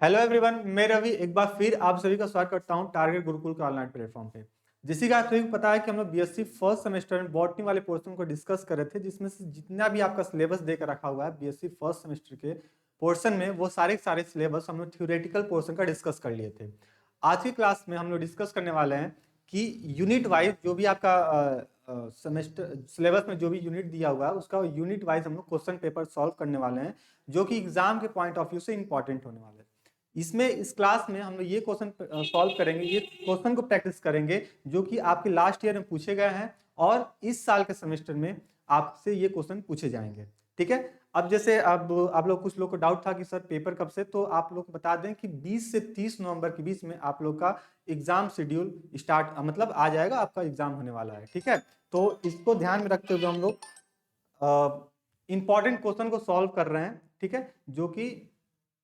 Hello everyone, मैं रवि एक बार फिर आप सभी का स्वागत करता हूं टारगेट गुरुकुल के ऑनलाइन प्लेटफॉर्म पे। जैसे कि आप सभी को पता है कि हम लोग बीएससी फर्स्ट सेमेस्टर में बॉटनी वाले पोर्शन को डिस्कस कर रहे थे, जिसमें से जितना भी आपका सिलेबस देकर रखा हुआ है बीएससी फर्स्ट सेमेस्टर के पोर्शन में, वो सारे सिलेबस हम लोग थ्योरेटिकल पोर्शन का डिस्कस कर लिए थे। आज की क्लास में हम लोग डिस्कस करने वाले हैं कि यूनिट वाइज जो भी आपका सेमेस्टर सिलेबस में जो भी यूनिट दिया हुआ है उसका यूनिट वाइज हम लोग क्वेश्चन पेपर सॉल्व करने वाले हैं, जो कि एग्जाम के पॉइंट ऑफ व्यू से इंपॉर्टेंट होने वाले हैं। इसमें इस क्लास में हम लोग ये क्वेश्चन सॉल्व करेंगे, ये क्वेश्चन को प्रैक्टिस करेंगे जो कि आपके लास्ट ईयर में पूछे गए हैं और इस साल के सेमेस्टर में आपसे ये क्वेश्चन पूछे जाएंगे। ठीक है, अब जैसे अब आप लोग कुछ लोग को डाउट था कि सर पेपर कब से, तो आप लोग बता दें कि 20 से 30 नवंबर के बीच में आप लोग का एग्जाम शेड्यूल स्टार्ट मतलब आ जाएगा, आपका एग्जाम होने वाला है। ठीक है, तो इसको ध्यान में रखते हुए हम लोग इंपॉर्टेंट क्वेश्चन को सॉल्व कर रहे हैं। ठीक है, जो कि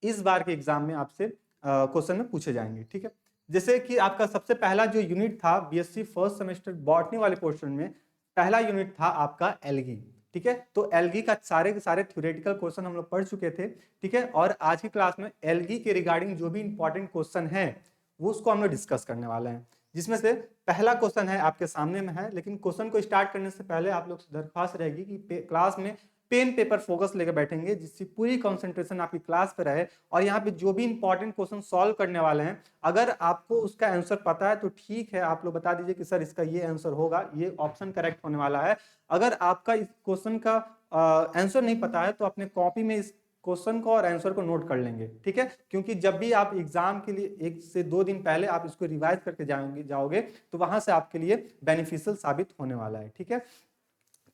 इस बार के एग्जाम में आपसे क्वेश्चन में पूछे जाएंगे। ठीक है, जैसे कि आपका सबसे पहला जो यूनिट था बीएससी फर्स्ट सेमेस्टर बॉटनी वाले पोर्शन में, पहला यूनिट था आपका एल्गी। ठीक है, तो एल्गी का सारे के सारे थ्योरेटिकल क्वेश्चन हम लोग पढ़ चुके थे। ठीक है, और आज की क्लास में एल्गी के रिगार्डिंग जो भी इंपॉर्टेंट क्वेश्चन है वो उसको हम लोग डिस्कस करने वाले हैं, जिसमें से पहला क्वेश्चन है आपके सामने में है। लेकिन क्वेश्चन को स्टार्ट करने से पहले आप लोग से दरख्वास्त रहेगी कि क्लास में पेन पेपर फोकस लेकर बैठेंगे, जिससे पूरी कंसंट्रेशन आपकी क्लास पे रहे। और यहाँ पे जो भी इंपॉर्टेंट क्वेश्चन सॉल्व करने वाले हैं, अगर आपको उसका आंसर पता है तो ठीक है, आप लोग बता दीजिए कि सर इसका ये आंसर होगा, ये ऑप्शन करेक्ट होने वाला है। अगर आपका इस क्वेश्चन का आंसर नहीं पता है तो अपने कॉपी में इस क्वेश्चन को और आंसर को नोट कर लेंगे। ठीक है, क्योंकि जब भी आप एग्जाम के लिए 1 से 2 दिन पहले आप इसको रिवाइज करके जाओगे तो वहां से आपके लिए बेनिफिशियल साबित होने वाला है। ठीक है,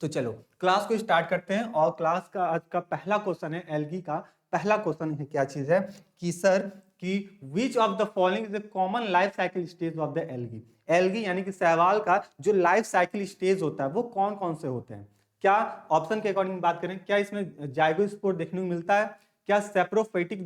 तो चलो क्लास को स्टार्ट करते हैं। और क्लास का आज का पहला क्वेश्चन है एल्गी का। पहला क्वेश्चन है, क्या चीज है कि सर कि which of the following is the common life cycle stage of the algae. Algae यानी कि शैवाल का जो लाइफ साइकिल स्टेज होता है वो कौन कौन से होते हैं। क्या ऑप्शन के अकॉर्डिंग बात करें, क्या इसमें जाइगोस्पोर देखने को मिलता है, क्या सेप्रोफाइटिक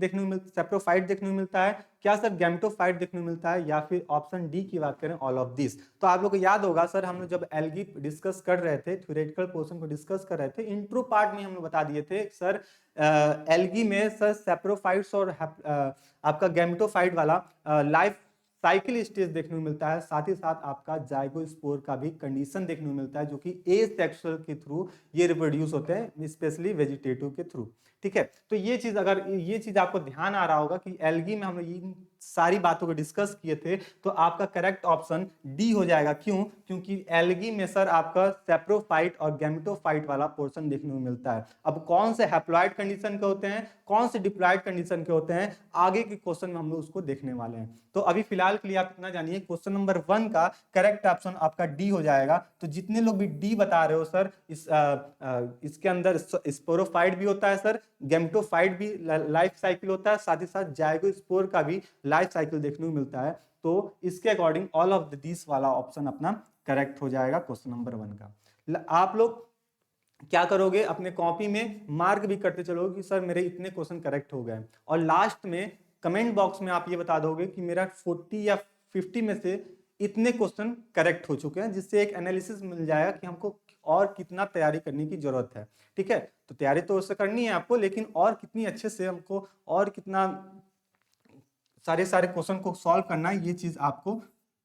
सेप्रोफाइट देखने को मिलता है, क्या सर गैमेटोफाइट देखने को मिलता है, या फिर ऑप्शन डी की बात करें ऑल ऑफ दिस। तो आप लोग को याद होगा सर, हम लोग जब एल्गी डिस्कस कर रहे थे, थ्योरेटिकल पोर्शन को डिस्कस कर रहे थे, इंट्रो पार्ट में हम लोग बता दिए थे सर एल्गी में सर सेप्रोफाइट्स और आपका गैमेटोफाइट वाला लाइफ साइकिल स्टेज देखने को मिलता है। साथ ही साथ आपका जाइगोस्पोर का भी कंडीशन देखने को मिलता है, जो कि एसेक्सुअल के थ्रू ये रिप्रोड्यूस होते हैं, स्पेशली वेजिटेटिव के थ्रू। ठीक है, तो ये चीज अगर ये चीज आपको ध्यान आ रहा होगा कि एल्गी में हम लोग इन सारी बातों को डिस्कस किए थे, तो आपका करेक्ट ऑप्शन डी हो जाएगा। क्यों? क्योंकि एल्गी में सर आपका सेप्रोफाइट और गैमेटोफाइट वाला पोर्शन देखने को मिलता है। अब कौन से हैप्लॉइड कंडीशन के होते हैं, कौन से डिप्लॉइड कंडीशन के होते हैं, आगे के क्वेश्चन में हम लोग उसको देखने वाले हैं। तो अभी फिलहाल के लिए आप इतना जानिए, क्वेश्चन नंबर 1 का करेक्ट ऑप्शन आपका डी हो जाएगा। तो जितने लोग भी डी बता रहे हो सर, इसके अंदर स्पोरोफाइट भी होता है सर, गैमेटोफाइट भी लाइफ साइकिल होता है, साथ ही साथ जाइगोस्पोर का भी लाइफ साइकिल देखने को मिलता है। तो इसके अकॉर्डिंग ऑल ऑफ दिस वाला ऑप्शन अपना करेक्ट हो जाएगा क्वेश्चन नंबर 1 का। आप लोग क्या करोगे, अपने कॉपी में मार्क भी करते चलोगे कि सर मेरे इतने क्वेश्चन करेक्ट हो गए, और लास्ट में कमेंट बॉक्स में आप ये बता दोगे कि मेरा 40 या 50 में से इतने क्वेश्चन करेक्ट हो चुके हैं, जिससे एक एनालिसिस मिल जाएगा कि हमको और कितना तैयारी करने की जरूरत है। ठीक है, तो तैयारी तो उससे करनी है आपको, लेकिन और कितनी अच्छे से हमको और कितना सारे क्वेश्चन को सॉल्व करना है, ये चीज आपको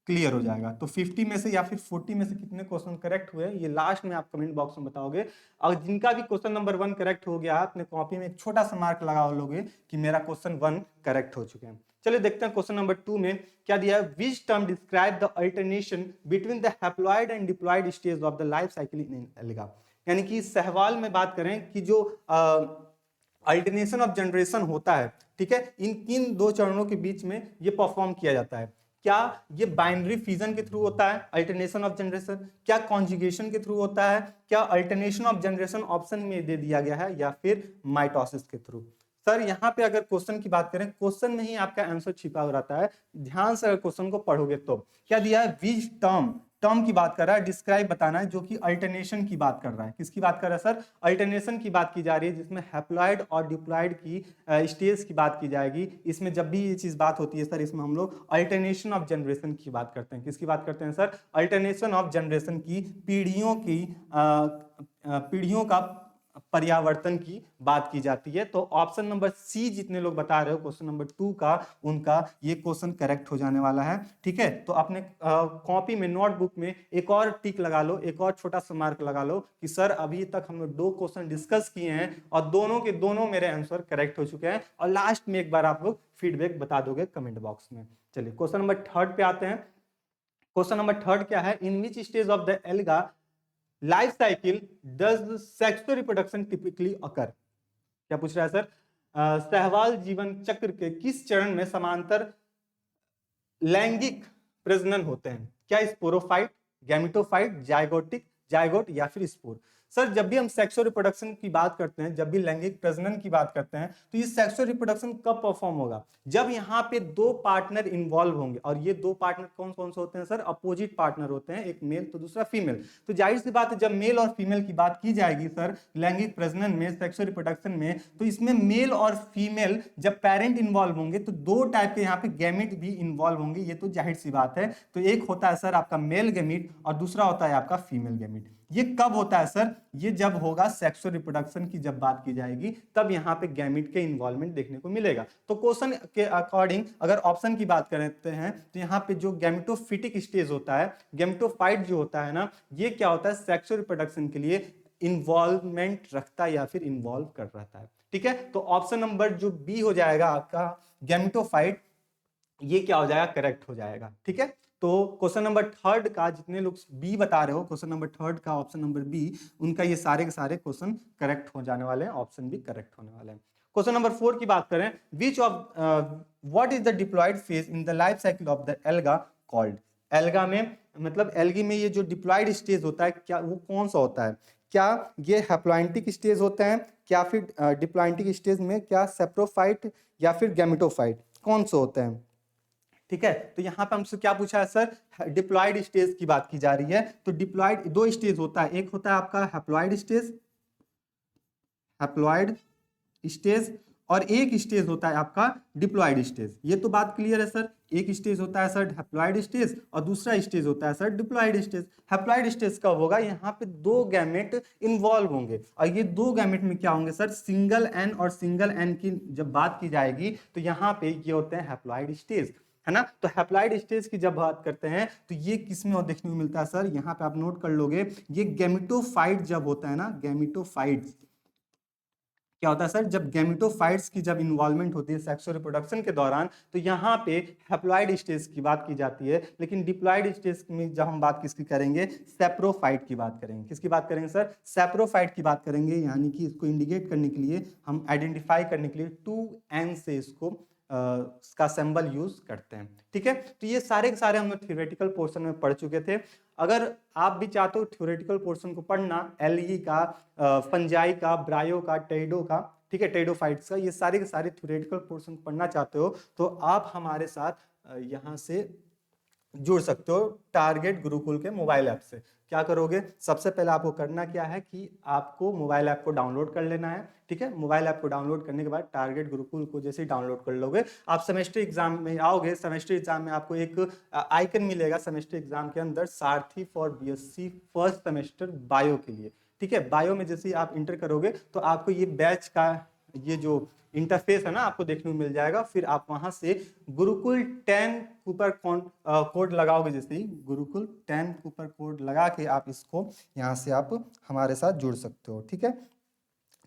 क्लियर हो जाएगा। तो 50 में से या फिर 40 में से कितने क्वेश्चन करेक्ट हुए ये लास्ट में आप कमेंट बॉक्स में बताओगे। और जिनका भी क्वेश्चन नंबर 1 करेक्ट हो गया, अपने कॉपी में एक छोटा सा मार्क लगा लोगे कि मेरा क्वेश्चन 1 करेक्ट हो चुके हैं। चलिए देखते हैं क्वेश्चन नंबर 2 में क्या दिया है। Which term describe the alternation between the haploid and diploid stage of the life cycle in alga. यानी कि सहवाल में बात करें कि जो अल्टरनेशन ऑफ जनरेशन होता है, ठीक है, इन किन 2 चरणों के बीच में ये परफॉर्म किया जाता है। क्या ये बाइनरी फिजन के थ्रू होता है अल्टरनेशन ऑफ जनरेशन, क्या कॉन्जुगेशन के थ्रू होता है, क्या अल्टरनेशन ऑफ जनरेशन ऑप्शन में दे दिया गया है, या फिर माइटोसिस के थ्रू। सर यहाँ पे अगर क्वेश्चन की बात करें, क्वेश्चन में ही आपका आंसर छिपा हो रहता है, ध्यान से अगर क्वेश्चन को पढ़ोगे तो क्या दिया है। विच टर्म की बात कर रहा है, डिस्क्राइब बताना है, जो कि अल्टरनेशन की बात कर रहा है। किसकी बात कर रहा है सर, अल्टरनेशन की बात की जा रही है, जिसमें हैप्लॉइड और डिप्लॉइड की स्टेज की बात की जाएगी। इसमें जब भी ये चीज बात होती है सर, इसमें हम लोग अल्टरनेशन ऑफ जनरेशन की बात करते हैं। किसकी बात करते हैं सर, अल्टरनेशन ऑफ जनरेशन की, पीढ़ियों का पर्यावर्तन की बात की जाती है। तो ऑप्शन नंबर सी जितने लोग बता रहे हो क्वेश्चन नंबर 2 का, उनका ये क्वेश्चन करेक्ट हो जाने वाला है। ठीक है, तो अपने कॉपी में नोटबुक में एक और टिक लगा लो, एक और छोटा सा मार्क लगा लो कि सर अभी तक हम लोग 2 क्वेश्चन डिस्कस किए हैं और दोनों के दोनों मेरे आंसर करेक्ट हो चुके हैं। और लास्ट में एक बार आप लोग फीडबैक बता दोगे कमेंट बॉक्स में। चलिए क्वेश्चन नंबर 3 पे आते हैं। क्वेश्चन नंबर 3 क्या है, in which stage of the algal life cycle does sexual reproduction typically occur. क्या पूछ रहा है सर, सहवाल जीवन चक्र के किस चरण में समांतर लैंगिक प्रजनन होते हैं? क्या स्पोरोफाइट, गैमेटोफाइट, जायगोट या फिर स्पोर? सर जब भी हम सेक्सुअल रिप्रोडक्शन की बात करते हैं, जब भी लैंगिक प्रजनन की बात करते हैं, तो ये सेक्सुअल रिप्रोडक्शन कब परफॉर्म होगा? जब यहाँ पे 2 पार्टनर इन्वॉल्व होंगे। और ये 2 पार्टनर कौन कौन से होते हैं सर? अपोजिट पार्टनर होते हैं, एक मेल तो दूसरा फीमेल। तो जाहिर सी बात है जब मेल और फीमेल की बात की जाएगी सर लैंगिक प्रजनन में, सेक्सुअल रिप्रोडक्शन में, तो इसमें मेल और फीमेल जब पेरेंट इन्वॉल्व होंगे तो 2 टाइप के यहाँ पे गैमेट भी इन्वॉल्व होंगे, ये तो जाहिर सी बात है। तो एक होता है सर आपका मेल गैमेट और दूसरा होता है आपका फीमेल गैमेट। ये कब होता है सर? ये जब होगा सेक्सुअल रिप्रोडक्शन की जब बात की जाएगी, तब यहाँ पे गैमेट के इन्वॉल्वमेंट देखने को मिलेगा। तो क्वेश्चन के अकॉर्डिंग अगर ऑप्शन की बात करते हैं तो यहाँ पे जो गैमेटोफिटिक स्टेज होता है, गैमेटोफाइट जो होता है ना, ये क्या होता है? सेक्सुअल रिप्रोडक्शन के लिए इन्वॉल्वमेंट रखता है या फिर इन्वॉल्व कर रहता है। ठीक है, तो ऑप्शन नंबर जो बी हो जाएगा आपका गैमेटोफाइट, ये क्या हो जाएगा? करेक्ट हो जाएगा। ठीक है, तो क्वेश्चन नंबर 3 का जितने लोग बी बता रहे हो, क्वेश्चन नंबर 3 का ऑप्शन नंबर बी, उनका ये सारे के सारे क्वेश्चन करेक्ट हो जाने वाले हैं, ऑप्शन भी करेक्ट होने वाले हैं। क्वेश्चन नंबर 4 की बात करें, which of what is the diploid phase in the life cycle of the alga called? Alga में मतलब एल्गी में ये जो डिप्लॉयड स्टेज होता है, क्या वो कौन सा होता है? क्या ये हैप्लॉयंटिक स्टेज होते हैं, क्या फिर डिप्लॉयंटिक स्टेज में क्या सेप्रोफाइट या फिर गैमेटोफाइट, कौन से होते हैं? ठीक है, तो यहाँ पे हमसे क्या पूछा है सर? डिप्लॉयड स्टेज की बात की जा रही है। तो डिप्लॉयड 2 स्टेज होता है, एक होता है आपका हैप्लॉयड स्टेज, हैप्लॉयड स्टेज, और एक स्टेज होता है आपका डिप्लॉयड स्टेज। ये तो बात क्लियर है सर, एक स्टेज होता है सर हैप्लॉयड स्टेज और दूसरा स्टेज होता है sir diploid stage. Haploid stage कब होगा? यहाँ पे 2 गैमेट इन्वॉल्व होंगे और ये 2 गैमेट में क्या होंगे सर? सिंगल एन और सिंगल एन की जब बात की जाएगी तो यहाँ पे ये होते हैं हैप्लॉयड स्टेज, है ना। तो हैप्लॉयड स्टेज की जब बात करते हैं तो ये किसमें और देखने को मिलता है सर? यहाँ पे आप नोट कर लोगे, ये गैमेटोफाइट जब होता है ना, गैमेटोफाइट्स क्या होता है सर? जब गैमेटोफाइट्स की जब इन्वॉल्वमेंट होती है सेक्सुअल रिप्रोडक्शन के दौरान, तो यहाँ पे हैप्लॉयड स्टेज की बात की जाती है। लेकिन डिप्लॉयड स्टेज में जब हम बात किसकी करेंगे? सेप्रोफाइट की बात करेंगे। किसकी बात करेंगे सर? सेप्रोफाइट की बात करेंगे। यानी कि इसको इंडिकेट करने के लिए, हम आइडेंटिफाई करने के लिए 2n से इसको का सिंबल यूज करते हैं। ठीक है, तो ये सारे के सारे हम लोग थ्योरेटिकल पोर्शन में पढ़ चुके थे। अगर आप भी चाहते हो थ्योरेटिकल पोर्शन को पढ़ना, एलगी का, फंजाई का, ब्रायो का, टेडो का, ठीक है, टेडोफाइट्स का, ये सारे के सारे थ्योरेटिकल पोर्शन पढ़ना चाहते हो तो आप हमारे साथ यहाँ से जुड़ सकते हो टारगेट गुरुकुल के मोबाइल ऐप से। क्या करोगे? सबसे पहले आपको करना क्या है कि आपको मोबाइल ऐप को डाउनलोड कर लेना है। ठीक है, मोबाइल ऐप को डाउनलोड करने के बाद टारगेट गुरुकुल को जैसे ही डाउनलोड कर लोगे, आप सेमेस्टर एग्जाम में आओगे। सेमेस्टर एग्जाम में आपको एक आइकन मिलेगा सेमेस्टर एग्जाम के अंदर, सारथी for BSc first semester bio के लिए। ठीक है, बायो में जैसे ही आप इंटर करोगे तो आपको ये बैच का ये जो इंटरफेस है ना आपको देखने को मिल जाएगा। फिर आप वहां से गुरुकुल 10 कूपर कोड लगाओगे, जैसे ही गुरुकुल 10 कूपर कोड लगा के आप इसको यहाँ से आप हमारे साथ जुड़ सकते हो। ठीक है,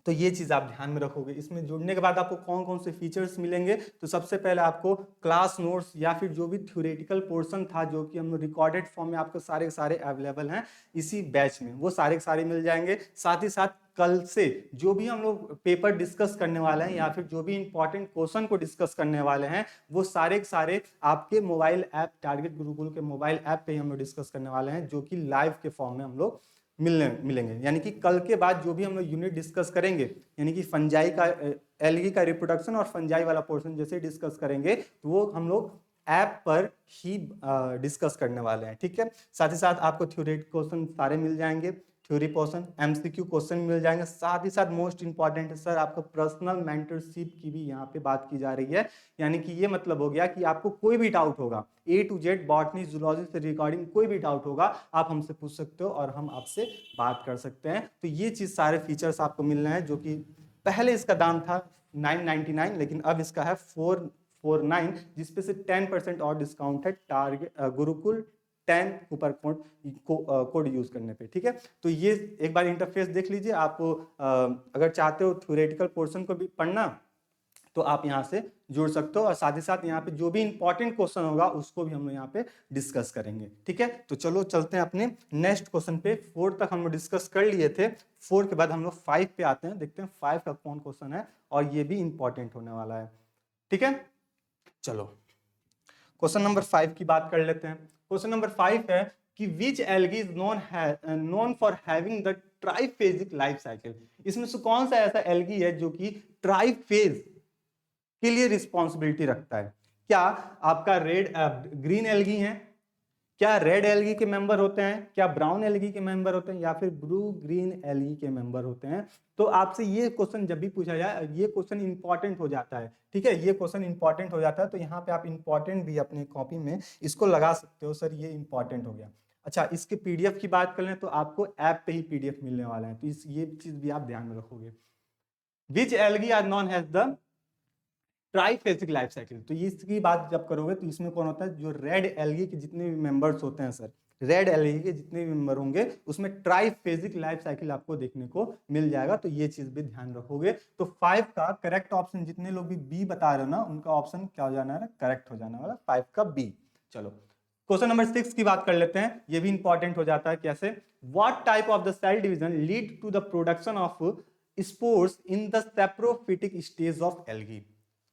तो ये चीज आप ध्यान में रखोगे। इसमें जुड़ने के बाद आपको कौन कौन से फीचर्स मिलेंगे? तो सबसे पहले आपको क्लास नोट्स या फिर जो भी थ्योरेटिकल पोर्शन था जो कि हम रिकॉर्डेड फॉर्म में आपको सारे के सारे अवेलेबल हैं इसी बैच में, वो सारे के सारे मिल जाएंगे। साथ ही साथ कल से जो भी हम लोग पेपर डिस्कस करने वाले हैं या फिर जो भी इंपॉर्टेंट क्वेश्चन को डिस्कस करने वाले हैं, वो सारे के सारे आपके मोबाइल ऐप, टारगेट गुरुकुल के मोबाइल ऐप पे ही हम लोग डिस्कस करने वाले हैं, जो कि लाइव के फॉर्म में हम लोग मिलेंगे। यानी कि कल के बाद जो भी हम लोग यूनिट डिस्कस करेंगे, यानी कि फंजाई का, एलगी का रिप्रोडक्शन और फंजाई वाला पोर्शन जैसे डिस्कस करेंगे, तो वो हम लोग ऐप पर ही डिस्कस करने वाले हैं। ठीक है, साथ ही साथ आपको थ्योरेटिकल क्वेश्चन सारे मिल जाएंगे। थ्योरी पोर्शन, एमसीक्यू क्वेश्चन मिल जाएंगे, साथ ही साथ मोस्ट इंपॉर्टेंट है सर आपका पर्सनल मेंटरशिप की भी यहाँ पे बात की जा रही है। यानी कि ये मतलब हो गया कि आपको कोई भी डाउट होगा A to Z botany zoology से रिगार्डिंग कोई भी डाउट होगा आप हमसे पूछ सकते हो और हम आपसे बात कर सकते हैं। तो ये चीज सारे फीचर्स आपको मिल रहे हैं, जो कि पहले इसका दाम था 999 लेकिन अब इसका है 449, जिसपे से 10% और डिस्काउंट है target Gurukul 10 Cooper code use करने पे। ठीक है, तो ये एक बार इंटरफेस देख लीजिए। आप अगर चाहते हो थ्योरेटिकल पोर्शन को भी पढ़ना तो आप यहाँ से जुड़ सकते हो, और साथ ही साथ यहाँ पे जो भी इंपॉर्टेंट क्वेश्चन होगा उसको भी हम लोग यहाँ पे डिस्कस करेंगे। ठीक है, तो चलो चलते हैं अपने नेक्स्ट क्वेश्चन पे। 4 तक हम लोग डिस्कस कर लिए थे, 4 के बाद हम लोग 5 पे आते हैं, देखते हैं 5 का कौन क्वेश्चन है और ये भी इंपॉर्टेंट होने वाला है। ठीक है, चलो क्वेश्चन नंबर 5 की बात कर लेते हैं। क्वेश्चन नंबर 5 है कि which algae is known for having the triphasic life cycle. इसमें से कौन सा ऐसा एल्गी है जो कि ट्राइफेज के लिए रिस्पॉन्सिबिलिटी रखता है? क्या आपका ग्रीन एल्गी है, क्या रेड एल्गी के मेंबर होते हैं, क्या ब्राउन एल्गी के मेंबर होते हैं, या फिर ब्लू ग्रीन एल्गी के मेंबर होते हैं? तो आपसे ये क्वेश्चन जब भी पूछा जाए, ये क्वेश्चन इंपॉर्टेंट हो जाता है। ठीक है, ये क्वेश्चन इंपॉर्टेंट हो जाता है, तो यहाँ पे आप इंपॉर्टेंट भी अपने कॉपी में इसको लगा सकते हो, सर ये इंपॉर्टेंट हो गया। अच्छा, इसके पीडीएफ की बात कर लें तो आपको ऐप पे ही पीडीएफ मिलने वाला है, तो ये चीज भी आप ध्यान में रखोगे। Which algae are known has the triphasic life cycle, तो इसकी बात जब करोगे तो इसमें कौन होता है? जो रेड एल्गी के जितने भी मेंबर्स होते हैं सर, रेड एल्गी के जितने भी मेंबर होंगे उसमें ट्राइफेजिक लाइफ साइकिल आपको देखने को मिल जाएगा, तो ये चीज भी ध्यान रखोगे। तो 5 का करेक्ट ऑप्शन, जितने लोग भी बी बता रहे हो ना, उनका ऑप्शन क्या हो जाना है? करेक्ट हो जाना वाला 5 का बी। चलो क्वेश्चन नंबर 6 की बात कर लेते हैं, ये भी इंपॉर्टेंट हो जाता है। कैसे? What type of the cell division lead to the production of spores in the saprophytic stage of algae?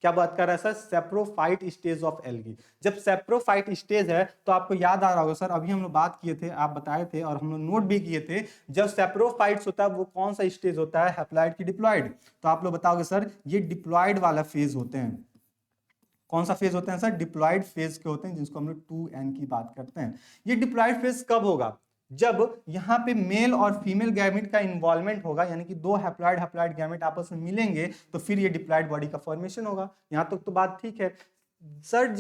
क्या बात कर रहा है sir? Saprophyte stage of algae. जब सेप्रोफाइट स्टेज है तो आपको याद आ रहा होगा सर, अभी हम लोग बात किए थे, आप बताए थे और हम लोग नोट भी किए थे, जब सेप्रोफाइट्स होता है वो कौन सा स्टेज होता है? हैप्लॉइड की डिप्लॉइड? तो आप लोग बताओगे सर ये डिप्लॉइड वाला फेज होते हैं। कौन सा फेज होते हैं सर? डिप्लॉइड फेज के होते हैं, जिसको हम लोग 2n की बात करते हैं। ये डिप्लॉइड फेज कब होगा? जब यहाँ पे मेल और फीमेल गैमेट का इन्वॉल्वमेंट होगा, यानी कि दो हैप्लॉइड गैमेट आपस में मिलेंगे तो फिर ये डिप्लॉइड बॉडी का फॉर्मेशन होगा। यहाँ तक तो बात ठीक है सर।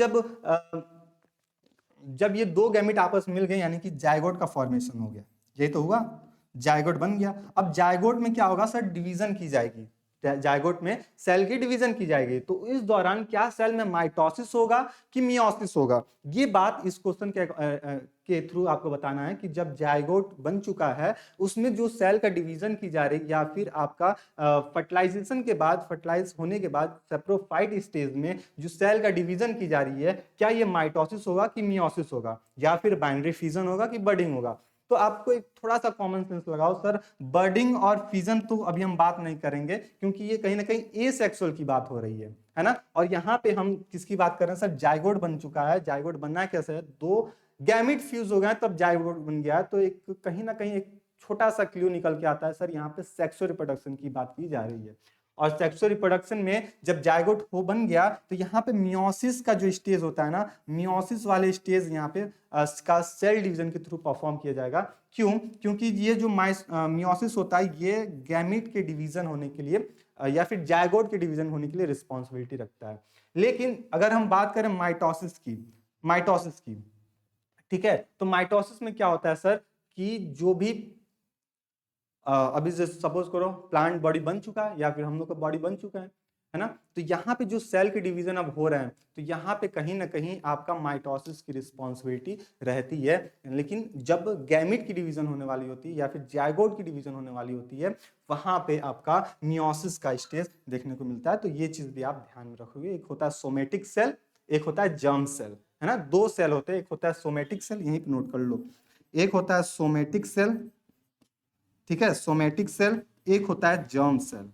जब ये दो गैमेट आपस में मिल गए यानी कि जायगोट का फॉर्मेशन हो गया, यही तो हुआ, जायगोट बन गया। अब जायगोट में क्या होगा सर? डिवीजन की जाएगी, जायगोट में सेल की डिवीजन की जाएगी। तो इस दौरान क्या सेल में माइटोसिस होगा कि मियोसिस होगा? ये बात इस क्वेश्चन के थ्रू आपको बताना है कि जब जायगोट बन चुका है उसमें जो सेल का डिवीजन की जा रही, या फिर आपका फर्टिलाइजेशन के बाद, फर्टिलाइज होने के बाद सेप्रोफाइट स्टेज में जो सेल का डिवीजन की जा रही है, क्या ये माइटोसिस होगा कि मियोसिस होगा, या फिर बाइनरी फिजन होगा कि बडिंग होगा? तो आपको एक थोड़ा सा कॉमन सेंस लगाओ सर, बर्डिंग और फिजन तो अभी हम बात नहीं करेंगे क्योंकि ये कहीं ना कहीं एसेक्सुअल की बात हो रही है ना। और यहाँ पे हम किसकी बात कर रहे हैं सर? जायगोट बन चुका है। जायगोट बनना कैसे है? दो गैमेट फ्यूज हो गए तब जायगोट बन गया, तो एक कहीं ना कहीं एक छोटा सा क्लू निकल के आता है सर, यहाँ पे सेक्सुअल रिप्रोडक्शन की बात की जा रही है। और सेक्सुअल रिप्रोडक्शन में जब जायगोट हो बन गया तो यहाँ पे मियोसिस का जो स्टेज होता है ना, मियोसिस वाले स्टेज यहाँ पे का सेल डिवीजन के थ्रू परफॉर्म किया जाएगा। क्यों? क्योंकि ये जो मियोसिस होता है ये गैमेट के डिवीजन होने के लिए या फिर जायगोट के डिवीजन होने के लिए रिस्पॉन्सिबिलिटी रखता है। लेकिन अगर हम बात करें माइटोसिस की, ठीक है, तो माइटोसिस में क्या होता है सर कि जो भी अभी सपोज करो प्लांट बॉडी बन चुका है या फिर हम लोग का बॉडी बन चुका है ना, तो यहाँ पे जो सेल के डिवीजन अब हो रहे हैं तो यहाँ पे कहीं ना कहीं आपका माइटोसिस की रिस्पॉन्सिबिलिटी रहती है। लेकिन जब गैमेट की डिवीजन होने वाली होती है या फिर जायगोट की डिवीजन होने वाली होती है, वहां पे आपका मियोसिस का स्टेज देखने को मिलता है। तो ये चीज भी आप ध्यान में रखोगे। एक होता है सोमेटिक सेल, एक होता है जर्म सेल, है ना। दो सेल होते हैं, एक होता है सोमेटिक सेल, यहीं पे नोट कर लो, एक होता है सोमेटिक सेल, ठीक है, सोमेटिक सेल, एक होता है जर्म सेल।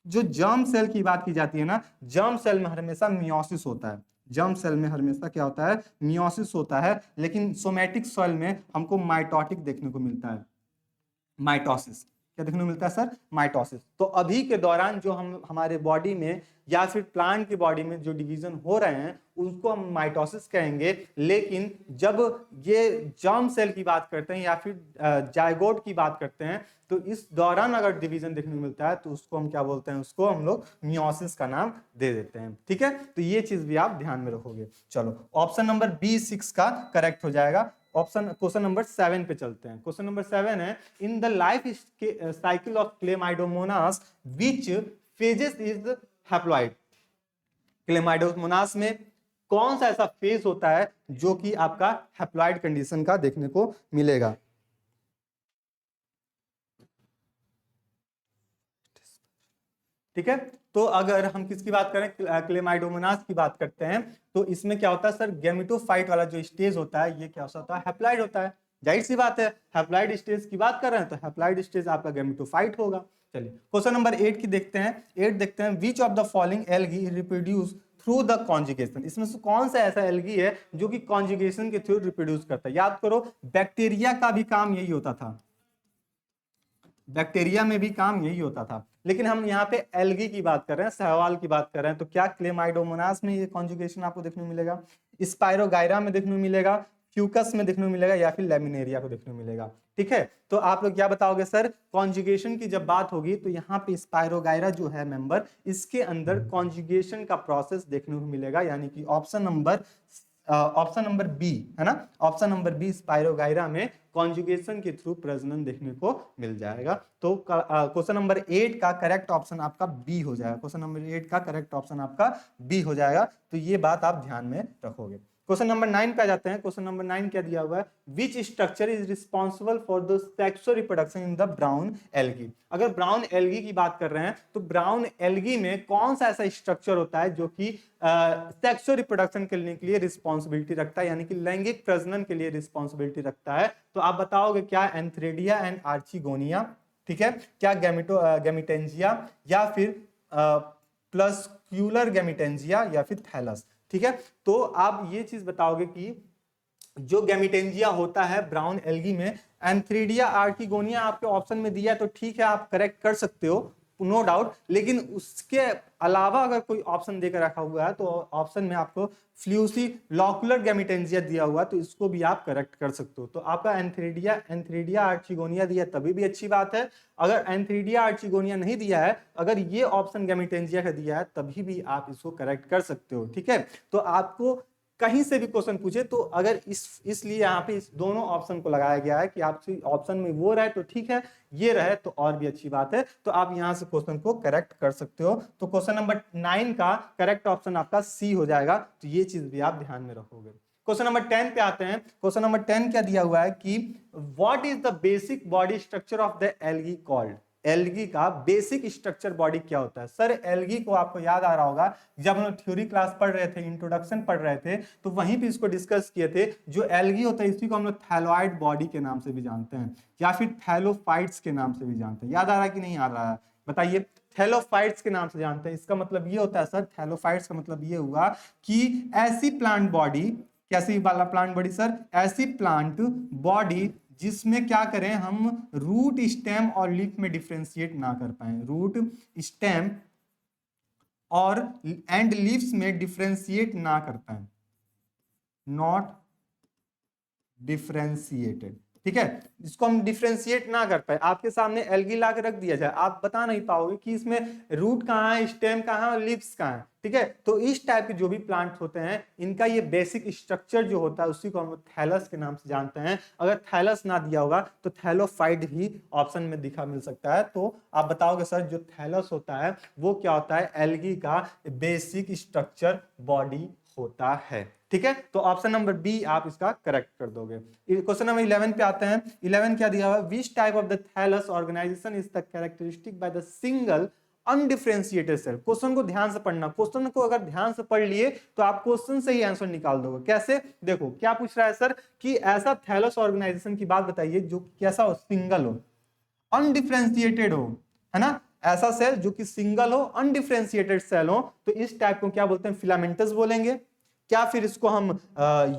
जो जर्म सेल की बात की जाती है ना, जर्म सेल में हमेशा मियोसिस होता है। जर्म सेल में हमेशा क्या होता है? मियोसिस होता है। लेकिन सोमेटिक सेल में हमको माइटोटिक देखने को मिलता है, माइटोसिस। क्या देखने को मिलता है सर? माइटोसिस। तो अभी के दौरान जो हम हमारे बॉडी में या फिर प्लांट की बॉडी में जो डिवीजन हो रहे हैं उनको हम माइटोसिस कहेंगे। लेकिन जब ये जर्म सेल की बात करते हैं या फिर जायगोट की बात करते हैं तो इस दौरान अगर डिवीजन देखने को मिलता है तो उसको हम क्या बोलते हैं? उसको हम लोग मियोसिस का नाम दे देते हैं। ठीक है, तो ये चीज भी आप ध्यान में रखोगे। चलो ऑप्शन नंबर B6 का करेक्ट हो जाएगा। क्वेश्चन नंबर 7 पे चलते हैं। क्वेश्चन नंबर 7 है, इन the life cycle of Chlamydomonas which phases is haploid. Chlamydomonas में कौन सा ऐसा फेज होता है जो कि आपका हैप्लॉइड कंडीशन का देखने को मिलेगा? ठीक है, तो अगर हम किसकी बात करें, क्लेमाइडोमोनास की बात करते हैं, तो इसमें क्या होता है सर? गैमेटोफाइट वाला जो स्टेज होता है ये क्या होता है? हैप्लॉइड होता है। जाहिर सी बात है, हैप्लॉइड स्टेज की बात कर रहे हैं तो हैप्लॉइड स्टेज आपका गैमेटोफाइट होगा। चलिए क्वेश्चन नंबर 8 की देखते हैं। 8 देखते हैं, which of the following algae reproduce through the conjugation. इसमें से कौन सा ऐसा एल्गी है जो कि कॉन्जुगेशन के थ्रू रिप्रोड्यूस करता है? याद करो, बैक्टीरिया का भी काम यही होता था, बैक्टीरिया में भी काम यही होता था, लेकिन हम यहाँ पे एल्गी की बात कर रहे हैं, सहवाल की बात कर रहे हैं। तो क्या क्लेमाइडोमोनास में ये कॉन्जुगेशन आपको देखने को मिलेगा? स्पाइरोगायरा में देखने को मिलेगा, फ्यूकस में देखने को मिलेगा, या फिर लेमिनेरिया को देखने को मिलेगा? ठीक है, तो आप लोग क्या बताओगे सर? कॉन्जुगेशन की जब बात होगी तो यहाँ पे स्पाइरोगायरा जो है मेंबर, इसके अंदर कॉन्जुगेशन का प्रोसेस देखने को मिलेगा, यानी कि ऑप्शन नंबर बी है ना, ऑप्शन नंबर बी स्पाइरोगायरा में कॉन्जुगेशन के थ्रू प्रजनन देखने को मिल जाएगा। तो क्वेश्चन नंबर 8 का करेक्ट ऑप्शन आपका बी हो जाएगा। क्वेश्चन नंबर 8 का करेक्ट ऑप्शन आपका बी हो जाएगा, तो ये बात आप ध्यान में रखोगे। क्वेश्चन नंबर 9 पे आ जाते हैं। क्वेश्चन नंबर 9 क्या दिया हुआ है? Which structure is responsible for the sexual reproduction in the brown algae. अगर ब्राउन एल्गी की बात कर रहे हैं तो ब्राउन एल्गी में कौन सा ऐसा स्ट्रक्चर होता है जो कि सेक्सुअल रिप्रोडक्शन करने के लिए रिस्पॉन्सिबिलिटी रखता है, यानी कि लैंगिक प्रजनन के लिए रिस्पॉन्सिबिलिटी रखता है? तो आप बताओगे क्या? एंथ्रेडिया एंड आर्चिगोनिया, ठीक है, क्या गैमिटेंजिया, या फिर प्लस्क्यूलर गैमिटेंजिया, या फिर थैलस? ठीक है, तो आप ये चीज बताओगे कि जो गैमिटेंजिया होता है ब्राउन एल्गी में, एंथ्रीडिया आर्किगोनिया आपके ऑप्शन में दिया तो ठीक है, आप करेक्ट कर सकते हो, नो डाउट। लेकिन उसके अलावा अगर कोई ऑप्शन देकर रखा हुआ है तो ऑप्शन में आपको फ्लूसी लॉकुलर गैमिटेंजिया दिया हुआ, तो इसको भी आप करेक्ट कर सकते हो। तो आपका एंथ्रीडिया आर्चिगोनिया दिया तभी भी अच्छी बात है। अगर एंथ्रीडिया आर्चिगोनिया नहीं दिया है, अगर ये ऑप्शन गैमिटेंजिया का दिया है, तभी भी आप इसको करेक्ट कर सकते हो। ठीक है, तो आपको कहीं से भी क्वेश्चन पूछे तो अगर इसलिए यहाँ पे इस दोनों ऑप्शन को लगाया गया है कि आपसे ऑप्शन में वो रहे तो ठीक है, ये रहे तो और भी अच्छी बात है, तो आप यहाँ से क्वेश्चन को करेक्ट कर सकते हो। तो क्वेश्चन नंबर 9 का करेक्ट ऑप्शन आपका सी हो जाएगा, तो ये चीज भी आप ध्यान में रखोगे। क्वेश्चन नंबर 10 पे आते हैं। क्वेश्चन नंबर 10 क्या दिया हुआ है कि what is the basic body structure of the algae called. Algae का बेसिक स्ट्रक्चर बॉडी क्या होता है? सर एल्गी को आपको याद आ रहा होगा, जब हम लोग थ्योरी क्लास पढ़ रहे थे, इंट्रोडक्शन पढ़ रहे थे, तो वहीं पे इसको डिस्कस किए थे। जो एल्गी होता है इसी को हम लोग थैलोइड बॉडी के नाम से भी जानते हैं, या फिर थैलोफाइट्स के नाम से भी जानते हैं। याद आ रहा है कि नहीं आ रहा है? बताइए। थैलोफाइट्स के नाम से जानते हैं। इसका मतलब ये होता है सर, थैलोफाइट्स का मतलब ये हुआ कि ऐसी प्लांट बॉडी, कैसी वाला प्लांट बॉडी सर? ऐसी प्लांट बॉडी जिसमें क्या करें हम, रूट स्टेम और लीफ में डिफरेंशिएट ना कर पाए। रूट स्टेम और एंड लीव्स में डिफरेंशिएट ना कर पाए, नॉट डिफरेंशिएटेड। ठीक है, जिसको हम डिफरेंशिएट ना कर पाए, आपके सामने एल्गी ला के रख दिया जाए, आप बता नहीं पाओगे कि इसमें रूट कहाँ है, स्टेम कहाँ है और लीव्स कहाँ है। ठीक है, तो इस टाइप के जो भी प्लांट्स होते हैं, इनका ये बेसिक स्ट्रक्चर जो होता है उसी को हम थैलस के नाम से जानते हैं। अगर थैलस ना दिया होगा तो थैलोफाइट भी ऑप्शन में दिखा मिल सकता है। तो आप बताओगे सर जो थैलस होता है वो क्या होता है? एल्गी का बेसिक स्ट्रक्चर बॉडी होता है। ठीक है, तो ऑप्शन नंबर बी आप इसका करेक्ट कर दोगे। क्वेश्चन नंबर 11 पे आते हैं। 11 क्या दिया हुआ है? Which type of the thallus organisation is the characteristic by the single undifferentiated cell. Question को ध्यान से पढ़ना, क्वेश्चन को अगर ध्यान से पढ़ लिए तो आप क्वेश्चन से ही आंसर निकाल दोगे। कैसे? देखो क्या पूछ रहा है सर कि ऐसा थैलस ऑर्गेनाइजेशन की बात बताइए जो कैसा हो, सिंगल हो, अनडिफरेंशिएटेड हो, है ना? ऐसा सेल जो कि सिंगल हो, अनडिफरेंशिएटेड सेल हो, तो इस टाइप को क्या बोलते हैं? फिलामेंटस बोलेंगे, क्या फिर इसको हम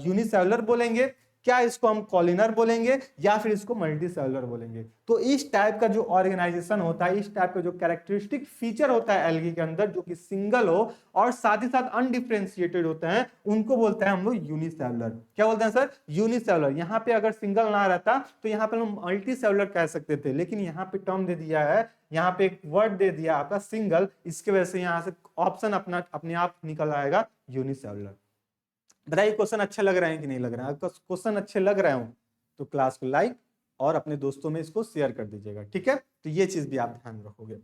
यूनिसेलुलर बोलेंगे, क्या इसको हम कॉलिनर बोलेंगे या फिर इसको मल्टी सेलुलर बोलेंगे। तो इस टाइप का जो ऑर्गेनाइजेशन होता है, इस टाइप का जो कैरेक्टरिस्टिक फीचर होता है एल्गी के अंदर, जो कि सिंगल हो और साथ ही साथ अनडिफरेंशिएटेड होते हैं, उनको बोलते हैं हम लोग यूनिसेलुलर। क्या बोलते हैं सर? यूनिसेलुलर। यहाँ पे अगर सिंगल ना रहता तो यहाँ पे हम मल्टी सेलुलर कह सकते थे, लेकिन यहाँ पे टर्म दे दिया है, यहाँ पे एक वर्ड दे दिया आपका सिंगल, इसके वजह से यहाँ से ऑप्शन अपने आप निकल आएगा यूनिसेलुलर। बताइए क्वेश्चन अच्छे लग रहे हैं कि नहीं लग रहे हैं? अगर क्वेश्चन अच्छे लग रहे हो तो क्लास को लाइक और अपने दोस्तों में इसको शेयर कर दीजिएगा, ठीक है? तो ये चीज भी आप ध्यान रखोगे।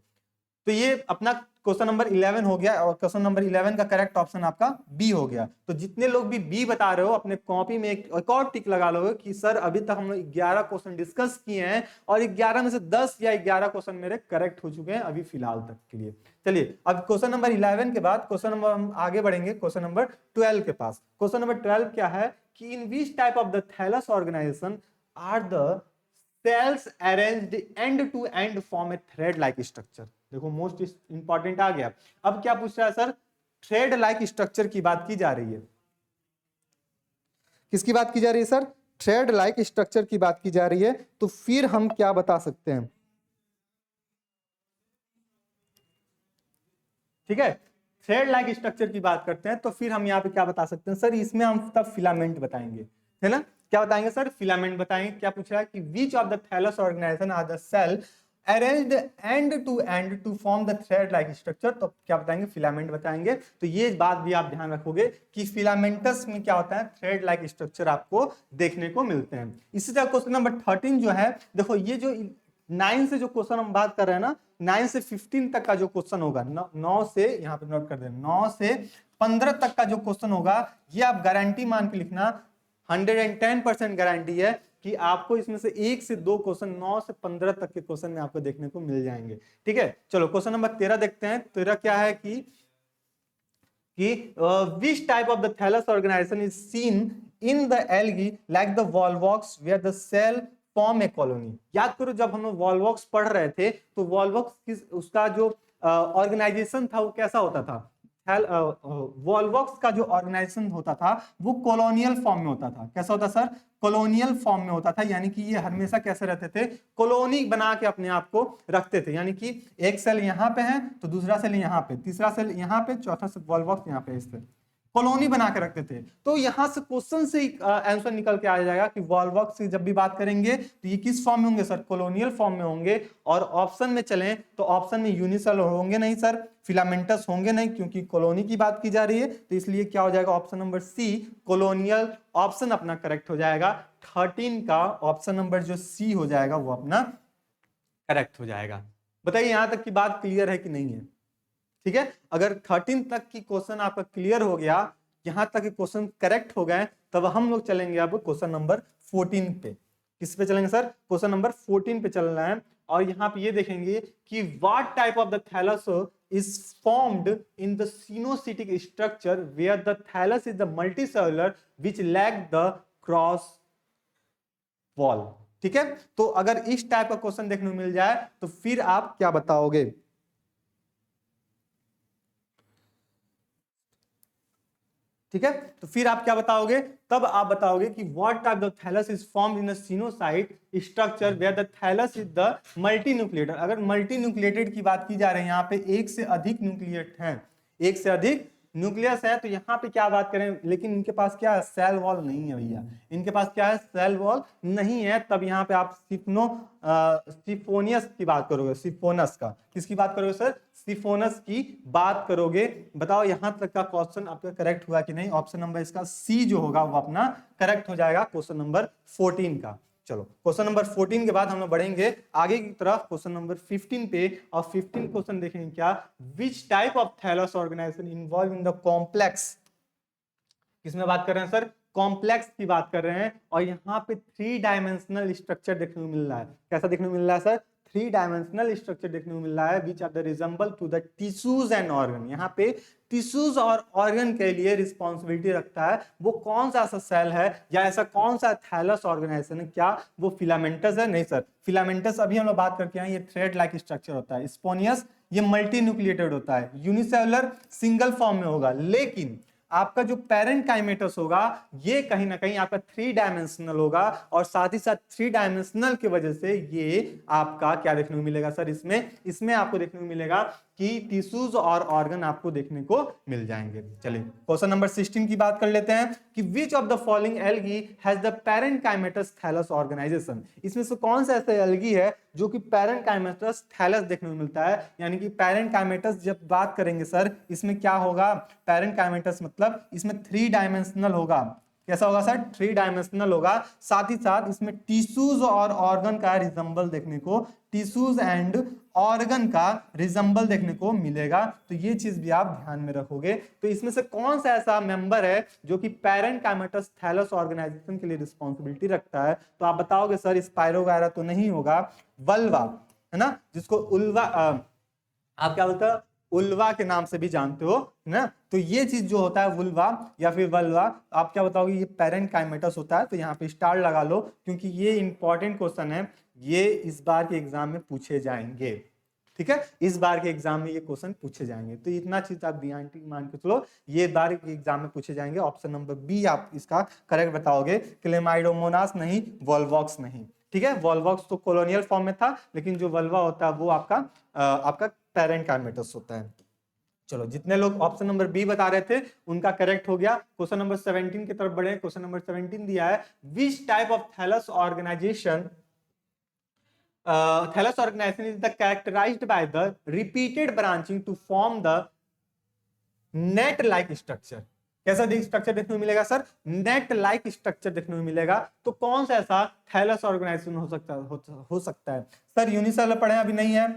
तो ये अपना क्वेश्चन नंबर 11 हो गया और क्वेश्चन नंबर 11 का करेक्ट ऑप्शन आपका बी हो गया। तो जितने लोग भी बी बता रहे हो अपने कॉपी में एक और टिक लगा लोगे कि सर अभी तक हम लोग 11 क्वेश्चन डिस्कस किए हैं और 11 में से 10 या 11 क्वेश्चन मेरे करेक्ट हो चुके हैं अभी फिलहाल तक के लिए। चलिए अब क्वेश्चन नंबर 11 के बाद क्वेश्चन नंबर हम आगे बढ़ेंगे क्वेश्चन नंबर 12 के पास। क्वेश्चन नंबर 12 क्या है कि in which type of the thallus organisation are the cells arranged end to end form a thread like structure। देखो मोस्ट इंपॉर्टेंट आ गया। अब क्या पूछ रहा है सर? थ्रेड लाइक स्ट्रक्चर की बात की जा रही है। किसकी बात की जा रही है सर? थ्रेड लाइक स्ट्रक्चर की बात की जा रही है। तो फिर हम क्या बता सकते हैं? ठीक है, थ्रेड लाइक स्ट्रक्चर की बात करते हैं तो फिर हम यहाँ पे क्या बता सकते हैं सर? इसमें हम तब फिलामेंट बताएंगे, है ना? क्या बताएंगे सर? फिलामेंट बताएंगे। क्या पूछ रहा है कि which of the thallus organisation are the cell arranged end to form the thread like structure. तो क्या बताएंगे? फिलामेंट बताएंगे। तो ये बात भी आप ध्यान रखोगे कि फिलामेंटस में क्या होता है? थ्रेड लाइक स्ट्रक्चर आपको देखने को मिलते हैं। इसी तरह क्वेश्चन नंबर 13 जो है, देखो ये जो 9 से जो क्वेश्चन हम बात कर रहे हैं ना, 9 से 15 तक का जो क्वेश्चन होगा, 9 से यहाँ पे नोट कर दें, 9 से 15 तक का जो क्वेश्चन होगा, ये आप गारंटी मान के लिखना, 110% गारंटी है कि आपको इसमें से 1 से 2 क्वेश्चन 9 से 15 तक के क्वेश्चन में आपको देखने को मिल जाएंगे। ठीक है, चलो क्वेश्चन नंबर 13 देखते हैं। 13 क्या है कि which type of the thallus organization is seen in the algae like the volvox where the cell form a colony। याद करो जब हम लोग वॉल्वॉक्स पढ़ रहे थे तो वॉल्वॉक्स उसका जो ऑर्गेनाइजेशन था वो कैसा होता था? वॉल्वॉक्स का जो ऑर्गेनाइजेशन होता था वो कॉलोनियल फॉर्म में होता था। कैसा होता सर? कॉलोनियल फॉर्म में होता था, यानी कि ये हमेशा कैसे रहते थे? कॉलोनी बना के अपने आप को रखते थे, यानी कि एक सेल यहाँ पे है तो दूसरा सेल यहाँ पे, तीसरा सेल यहाँ पे, चौथा सेल वॉल्वॉक्स यहाँ पे, इस पे कॉलोनी बना के रखते थे। तो यहां से क्वेश्चन से आंसर निकल के आ जाएगा कि वॉल्वॉक्स की जब भी बात करेंगे तो ये किस फॉर्म में होंगे सर? कॉलोनियल फॉर्म में होंगे। और ऑप्शन में चलें तो ऑप्शन में यूनिसेलुलर होंगे नहीं सर, फिलामेंटस होंगे नहीं, क्योंकि कॉलोनी की बात की जा रही है। तो इसलिए क्या हो जाएगा? Option number C colonial option अपना करेक्ट हो जाएगा। 13 का ऑप्शन नंबर जो सी हो जाएगा वो अपना करेक्ट हो जाएगा। बताइए यहां तक की बात क्लियर है कि नहीं है? ठीक है, अगर 13 तक की क्वेश्चन आपका क्लियर हो गया, यहां तक के क्वेश्चन करेक्ट हो गए, तब हम लोग चलेंगे अब क्वेश्चन नंबर 14 पे। किस पे चलेंगे सर? क्वेश्चन नंबर 14 पे चलना है। और यहाँ पे ये देखेंगे कि what type of the thallus is formed in the cenocytic structure where the thallus is the multicellular which lack the cross wall। ठीक है, तो अगर इस टाइप का क्वेश्चन देखने को मिल जाए तो फिर आप क्या बताओगे? ठीक है, तो फिर आप क्या बताओगे? तब आप बताओगे कि what type the thallus is formed in a coenocyte structure where the thallus is the multinucleated. अगर मल्टी न्यूक्लिएटेड की बात की जा रही है, यहाँ पे एक से अधिक न्यूक्लिएट है, एक से अधिक न्यूक्लियस है, तो यहाँ पे क्या बात करें? लेकिन इनके पास क्या है? सेल वॉल नहीं है भैया, इनके पास क्या है? सेल वॉल नहीं है। तब यहाँ पे आप सिफोनियस की बात करोगे, सिफोनस का। किसकी बात करोगे सर? सिफोनस की बात करोगे। बताओ यहां तक का क्वेश्चन आपका करेक्ट हुआ कि नहीं? ऑप्शन नंबर इसका सी जो होगा वो अपना करेक्ट हो जाएगा क्वेश्चन नंबर 14 का। चलो क्वेश्चन नंबर 14 के बाद हम लोग बढ़ेंगे आगे की तरफ क्वेश्चन नंबर 15 पे। और 15 क्वेश्चन देखेंगे क्या? Which type of thallus organisation involve in the complex. किसमें बात कर रहे हैं सर? कॉम्प्लेक्स की बात कर रहे हैं। और यहाँ पे 3 डायमेंशनल स्ट्रक्चर देखने को मिल रहा है। कैसा देखने को मिल रहा है सर? 3 डायमेंशनल स्ट्रक्चर देखने को मिल रहा है which are the resemble to the tissues and organ. यहाँ पे टिश्यूज और ऑर्गन के लिए रिस्पॉन्सिबिलिटी रखता है वो कौन सा सेल है या ऐसा कौन सा थैलस ऑर्गेनाइजेशन है? क्या वो फिलामेंटस है? नहीं सर, फिलामेंटस अभी हम लोग बात करके आए, ये थ्रेड लाइक स्ट्रक्चर होता है। स्पोनियस ये मल्टी न्यूक्लिएटेड होता है। यूनिसेलुलर सिंगल फॉर्म में होगा। लेकिन आपका जो पैरेंकाइमेटस होगा ये कहीं ना कहीं आपका 3 डायमेंशनल होगा, और साथ ही साथ 3 डायमेंशनल की वजह से ये आपका क्या देखने को मिलेगा सर, इसमें इसमें आपको देखने को मिलेगा कि टिश्यूज और ऑर्गन आपको देखने को मिल जाएंगे। चलिए क्वेश्चन नंबर 16 की बात कर लेते हैं कि which of the following algae has the parenchymatous thallus organisation. इसमें से कौन सा ऐसा एल्गी है जो कि पैरेंकाइमेटस थैलस देखने को मिलता है, यानी कि पैरेंकाइमेटस जब बात करेंगे सर इसमें क्या होगा, पैरेंकाइमेटस मतलब इसमें 3 डायमेंशनल होगा। कैसा होगा सर, 3 डायमेंशनल होगा। साथ ही साथ इसमें टिश्यूज और ऑर्गन का रिजम्बल देखने को, टिश्यूज एंड ऑर्गन का रिजम्बल देखने को मिलेगा। तो ये चीज भी आप ध्यान में रखोगे। तो इसमें से कौन सा ऐसा मेंबर है जो कि पैरेंकाइमेटस थैलस ऑर्गेनाइजेशन के लिए रिस्पॉन्सिबिलिटी रखता है, तो आप बताओगे सर स्पाइरोगायरा तो नहीं होगा, वल्वा है ना, जिसको उल्वा आप क्या बोलते हो, उल्वा के नाम से भी जानते हो ना। तो ये चीज जो होता है वुल्वा या फिर वल्वा, आप क्या बताओगे, ये पैरेंकाइमेटस होता है। तो यहाँ पे स्टार लगा लो क्योंकि ये इंपॉर्टेंट क्वेश्चन है, ये इस बार के एग्जाम में पूछे जाएंगे। ठीक है, इस बार के एग्जाम में ये क्वेश्चन पूछे जाएंगे। तो इतना चीज आप ध्यान मान के चलो, ये बार के एग्जाम में पूछे जाएंगे। ऑप्शन नंबर बी आप इसका करेक्ट बताओगे, क्लेमाइडोमोनास नहीं, वॉल्वॉक्स नहीं। ठीक है, वॉल्वॉक्स तो कॉलोनियल फॉर्म में था, लेकिन जो वल्वा होता है वो आपका पैरेंकाइमेटस होता है। चलो जितने लोग ऑप्शन नंबर बी बता रहे थे उनका करेक्ट हो गया। क्वेश्चन नंबर 17 की तरफ बढ़े। क्वेश्चन नंबर 17 दिया है, which type of thallus organisation thallus organization is the characterized by the repeated branching to form the net like structure। कैसा स्ट्रक्चर देखने को मिलेगा सर, नेट लाइक स्ट्रक्चर देखने को मिलेगा। तो कौन सा ऐसा थैलस ऑर्गेनाइजेशन हो सकता है सर, यूनिसेलुलर पढ़े अभी नहीं है,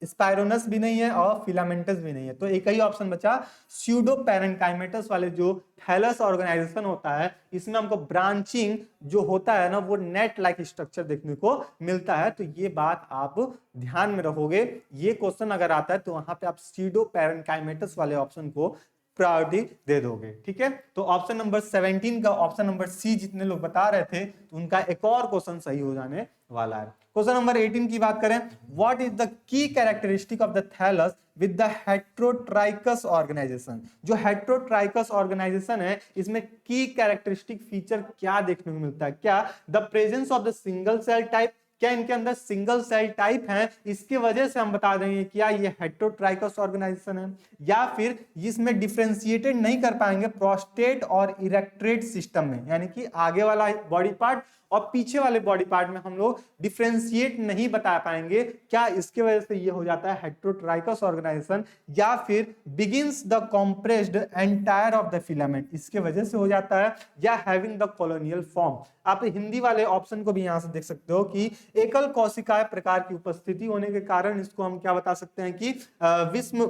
स्पाइरोनस भी नहीं है और फिलामेंटस भी नहीं है। तो एक ही ऑप्शन बचा, स्यूडो पैरेंकाइमेटस वाले जो थैलस ऑर्गेनाइजेशन होता है इसमें हमको ब्रांचिंग जो होता है ना वो नेट लाइक स्ट्रक्चर देखने को मिलता है। तो ये बात आप ध्यान में रखोगे, ये क्वेश्चन अगर आता है तो वहां पे आप स्यूडो पैरेंकाइमेटस वाले ऑप्शन को प्रायोरिटी दे दोगे। ठीक है, तो ऑप्शन नंबर 17 का ऑप्शन नंबर सी जितने लोग बता रहे थे तो उनका एक और क्वेश्चन सही हो जाने वाला है। क्वेश्चन नंबर 18 की बात करें, what is the key characteristic of the thallus with the heterotrichous organisation. जो हेट्रोट्राइकस ऑर्गेनाइजेशन है इसमें की कैरेक्टरिस्टिक फीचर क्या देखने को मिलता है, क्या the presence of the single cell type, क्या इनके अंदर सिंगल सेल टाइप है, इसकी वजह से हम बता देंगे क्या ये हेट्रोट्राइकस ऑर्गेनाइजेशन है, या फिर इसमें डिफरेंशिएटेड नहीं कर पाएंगे प्रोस्टेट और इरेक्ट्रेट सिस्टम में, यानी कि आगे वाला बॉडी पार्ट और पीछे वाले बॉडी पार्ट में हम लोग डिफरेंशिएट नहीं बता पाएंगे, क्या इसके वजह से ये हो जाता है हेट्रोट्राइकस ऑर्गेनाइजेशन, या फिर begins the compressed entire of the filament, इसके वजह से हो जाता है, या हैविंग द कॉलोनियल फॉर्म। आप हिंदी वाले ऑप्शन को भी यहां से देख सकते हो कि एकल कोशिकाएं प्रकार की उपस्थिति होने के कारण इसको हम क्या बता सकते हैं कि विषम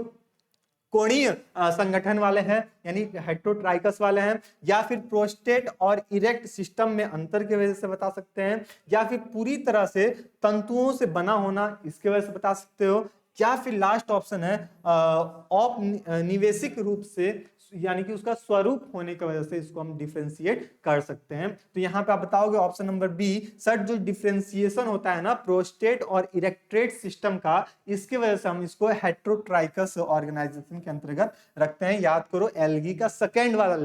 कोणीय संगठन वाले हैं, यानी हेट्रोट्राइकस वाले हैं, या फिर प्रोस्टेट और इरेक्ट सिस्टम में अंतर की वजह से बता सकते हैं, या फिर पूरी तरह से तंतुओं से बना होना इसके वजह से बता सकते हो, या फिर लास्ट ऑप्शन है औपनिवेशिक रूप से, यानी कि उसका स्वरूप होने की वजह से इसको हम डिफरेंशिएट कर सकते हैं। तो यहाँ पे आप बताओगे ऑप्शन नंबर बी सर, जो डिफरेंशिएशन होता है ना प्रोस्टेट और इरेक्ट्रेट सिस्टम का, इसकी वजह से हम इसको हेट्रोट्राइकस ऑर्गेनाइजेशन के अंतर्गत रखते हैं। याद करो एल्गी का सेकेंड वाला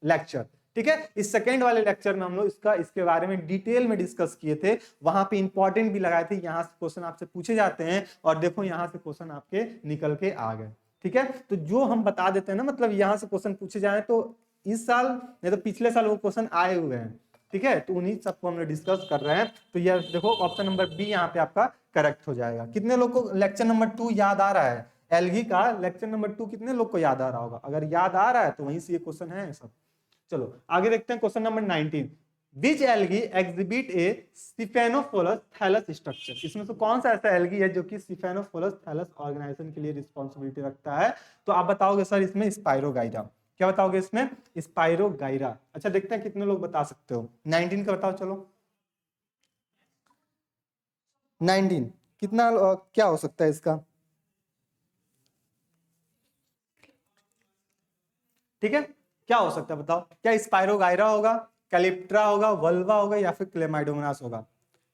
लेक्चर, ठीक है, इस सेकेंड वाले लेक्चर में हम लोग इसके बारे में डिटेल में डिस्कस किए थे, वहां पे इंपॉर्टेंट भी लगाए थे। यहाँ से क्वेश्चन आपसे पूछे जाते हैं और देखो यहाँ से क्वेश्चन आपके निकल के आ गए। ठीक है, तो जो हम बता देते हैं ना, मतलब यहाँ से क्वेश्चन पूछे जाए तो इस साल नहीं तो पिछले साल वो क्वेश्चन आए हुए हैं। ठीक है, तो उन्हीं सबको हम लोग डिस्कस कर रहे हैं। तो ये देखो ऑप्शन नंबर बी यहाँ पे आपका करेक्ट हो जाएगा। कितने लोग को लेक्चर नंबर 2 याद आ रहा है, एल्गी का लेक्चर नंबर 2 कितने लोग को याद आ रहा होगा? अगर याद आ रहा है तो वहीं से ये क्वेश्चन है सब। चलो आगे देखते हैं question number 19, which algae exhibit a siphonous thallus structure. इसमें से कौन सा ऐसा एल्गी है जो कि सिफेनोफोलस थैलस ऑर्गेनाइजेशन के लिए रिस्पॉन्सिबिलिटी रखता है? तो आप बताओगे सर इसमें स्पाइरोगाइरा। क्या बताओगे इसमें? स्पाइरोगाइरा। अच्छा देखते हैं कितने लोग बता सकते हो। 19 का बताओ। चलो 19 कितना क्या हो सकता है इसका? ठीक है, क्या हो सकता है बताओ? क्या स्पाइरोगाइरा होगा, कैलिप्ट्रा होगा, वल्वा होगा, या फिर क्लेमाइडोमोनास होगा?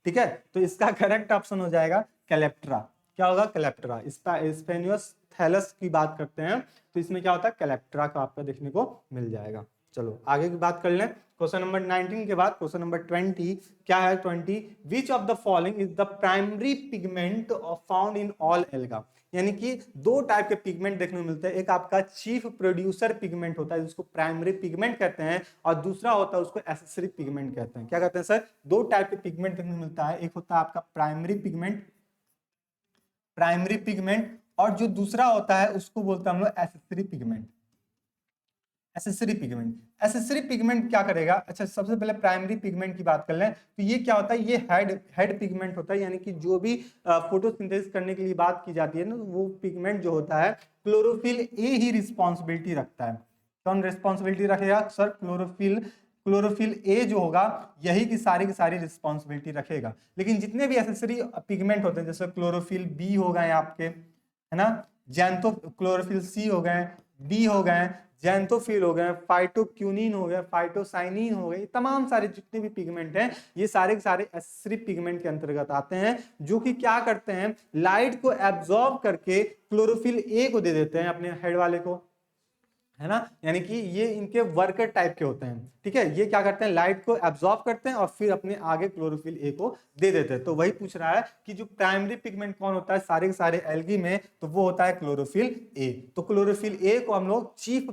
ठीक है, तो इसका करेक्ट ऑप्शन हो जाएगा कैलेप्ट्रा। क्या होगा, कैलेप्टरा। स्पेनियस थैलस की बात करते हैं तो इसमें क्या होता है, कैलेप्टरा का आपका देखने को मिल जाएगा। चलो आगे की बात कर लें। क्वेश्चन नंबर 19 के बाद क्वेश्चन नंबर 20 क्या है, 20 विच of the following is the primary pigment found in all alga. यानी कि दो टाइप के पिगमेंट देखने को मिलते हैं, एक आपका चीफ प्रोड्यूसर पिगमेंट होता है जिसको प्राइमरी पिगमेंट कहते हैं, और दूसरा होता है उसको एसेसरी पिगमेंट कहते हैं। क्या कहते हैं सर, दो टाइप के पिगमेंट देखने को मिलता है, एक होता है आपका प्राइमरी पिगमेंट और जो दूसरा होता है उसको बोलते हैं हम लोग एसेसरी पिगमेंट। एसेसरी पिगमेंट क्या करेगा, अच्छा सबसे पहले प्राइमरी पिगमेंट की बात कर लें तो ये क्या होता है, ये हेड पिगमेंट होता है, यानी कि जो भी फोटोसिंथेसिस करने के लिए बात की जाती है ना, वो पिगमेंट जो होता है क्लोरोफिल ए ही रिस्पॉन्सिबिलिटी रखता है। कौन रिस्पॉन्सिबिलिटी रखेगा सर, क्लोरोफिल ए जो होगा यही की सारी रिस्पॉन्सिबिलिटी रखेगा। लेकिन जितने भी एसेसरी पिगमेंट होते हैं जैसे क्लोरोफिल बी हो गए आपके, है ना, जैंथो क्लोरोफिल सी हो गए, डी हो गए, जैंथोफिल हो गए, फाइटोक्यूनिन हो गए, फाइटोसाइनिन हो गए, तमाम सारे जितने भी पिगमेंट हैं ये सारे के सारे एसेसरी पिगमेंट के अंतर्गत आते हैं, जो कि क्या करते हैं, लाइट को एब्जॉर्ब करके क्लोरोफिल ए को दे देते हैं अपने हेड वाले को, है ना। यानी कि ये इनके वर्कर टाइप के होते हैं, ठीक है। ये क्या करते हैं, लाइट को एब्जॉर्ब करते हैं और फिर अपने आगे क्लोरोफिल ए को दे देते हैं। तो वही पूछ रहा है कि जो प्राइमरी पिगमेंट कौन होता है सारे के सारे एल्गी में, तो वो होता है क्लोरोफिल ए। तो क्लोरोफिल ए को हम लोग चीफ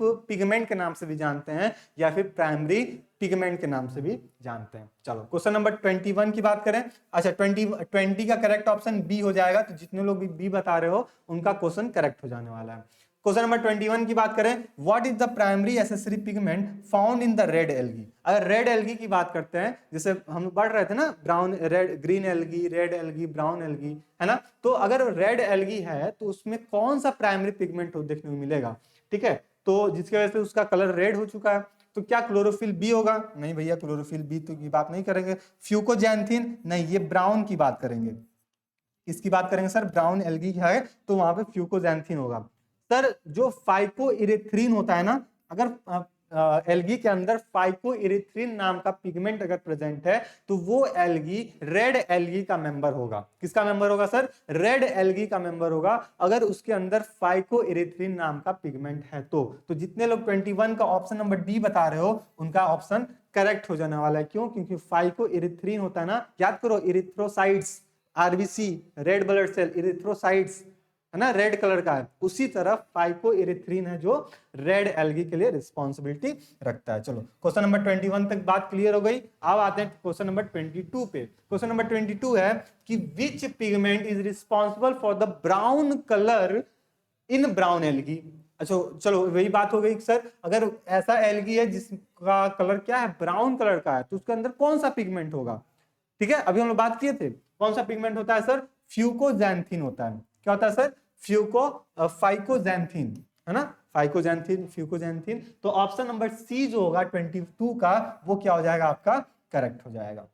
पिगमेंट के नाम से भी जानते हैं या फिर प्राइमरी पिगमेंट के नाम से भी जानते हैं। चलो क्वेश्चन नंबर 21 की बात करें। अच्छा 20 का करेक्ट ऑप्शन बी हो जाएगा, तो जितने लोग भी बी बता रहे हो उनका क्वेश्चन करेक्ट हो जाने वाला है। क्वेश्चन नंबर 21 की बात करें, what is the primary accessory pigment found in the red algae. अगर रेड एल्गी की बात करते हैं, जैसे हम पढ़ रहे थे ना, brown red green algae, red algae, brown algae, है ना। तो अगर रेड एल्गी है तो उसमें कौन सा प्राइमरी पिगमेंट देखने को मिलेगा, ठीक है। तो जिसकी वजह से उसका कलर रेड हो चुका है, तो क्या क्लोरोफिल बी होगा, नहीं भैया क्लोरोफिल बी तो की बात नहीं करेंगे। फ्यूकोजैंथिन, नहीं, ये ब्राउन की बात करेंगे। इसकी बात करेंगे सर, ब्राउन एल्गी है तो वहां पे फ्यूकोजैंथिन होगा। सर जो फाइकोइरेथ्रिन होता है ना, अगर एल्गी के अंदर फाइकोइरेथ्रिन नाम का पिगमेंट अगर प्रेजेंट है तो वो एल्गी रेड एल्गी का मेंबर होगा। किसका मेंबर होगा सर, रेड एल्गी का मेंबर होगा अगर उसके अंदर फाइकोइरेथ्रिन नाम का पिगमेंट है तो जितने लोग 21 का ऑप्शन नंबर डी बता रहे हो उनका ऑप्शन करेक्ट हो जाने वाला है। क्यों, क्योंकि फाइकोइरेथ्रिन होता है ना, याद करो, erythrocytes, RBC, red blood cell, erythrocytes, है ना, रेड कलर का है। उसी तरह फाइकोइरेथ्रिन है जो रेड एल्गी के लिए रिस्पॉन्सिबिलिटी रखता है। चलो क्वेश्चन नंबर 21 तक बात क्लियर हो गई। अब आते हैं क्वेश्चन नंबर 22 पे। क्वेश्चन नंबर 22 है कि which pigment is responsible for the brown colour in brown algae. अच्छा चलो वही बात हो गई सर, अगर ऐसा एल्गी है जिसका कलर क्या है, ब्राउन कलर का है, तो उसके अंदर कौन सा पिगमेंट होगा, ठीक है। अभी हम लोग बात किए थे कौन सा पिगमेंट होता है सर, फ्यूकोजैंथिन होता है। क्या होता है सर, फाइकोजैंथिन, है ना, फ्यूकोजैंथिन। तो ऑप्शन नंबर सी जो होगा 22 का वो क्या हो जाएगा आपका, करेक्ट हो जाएगा।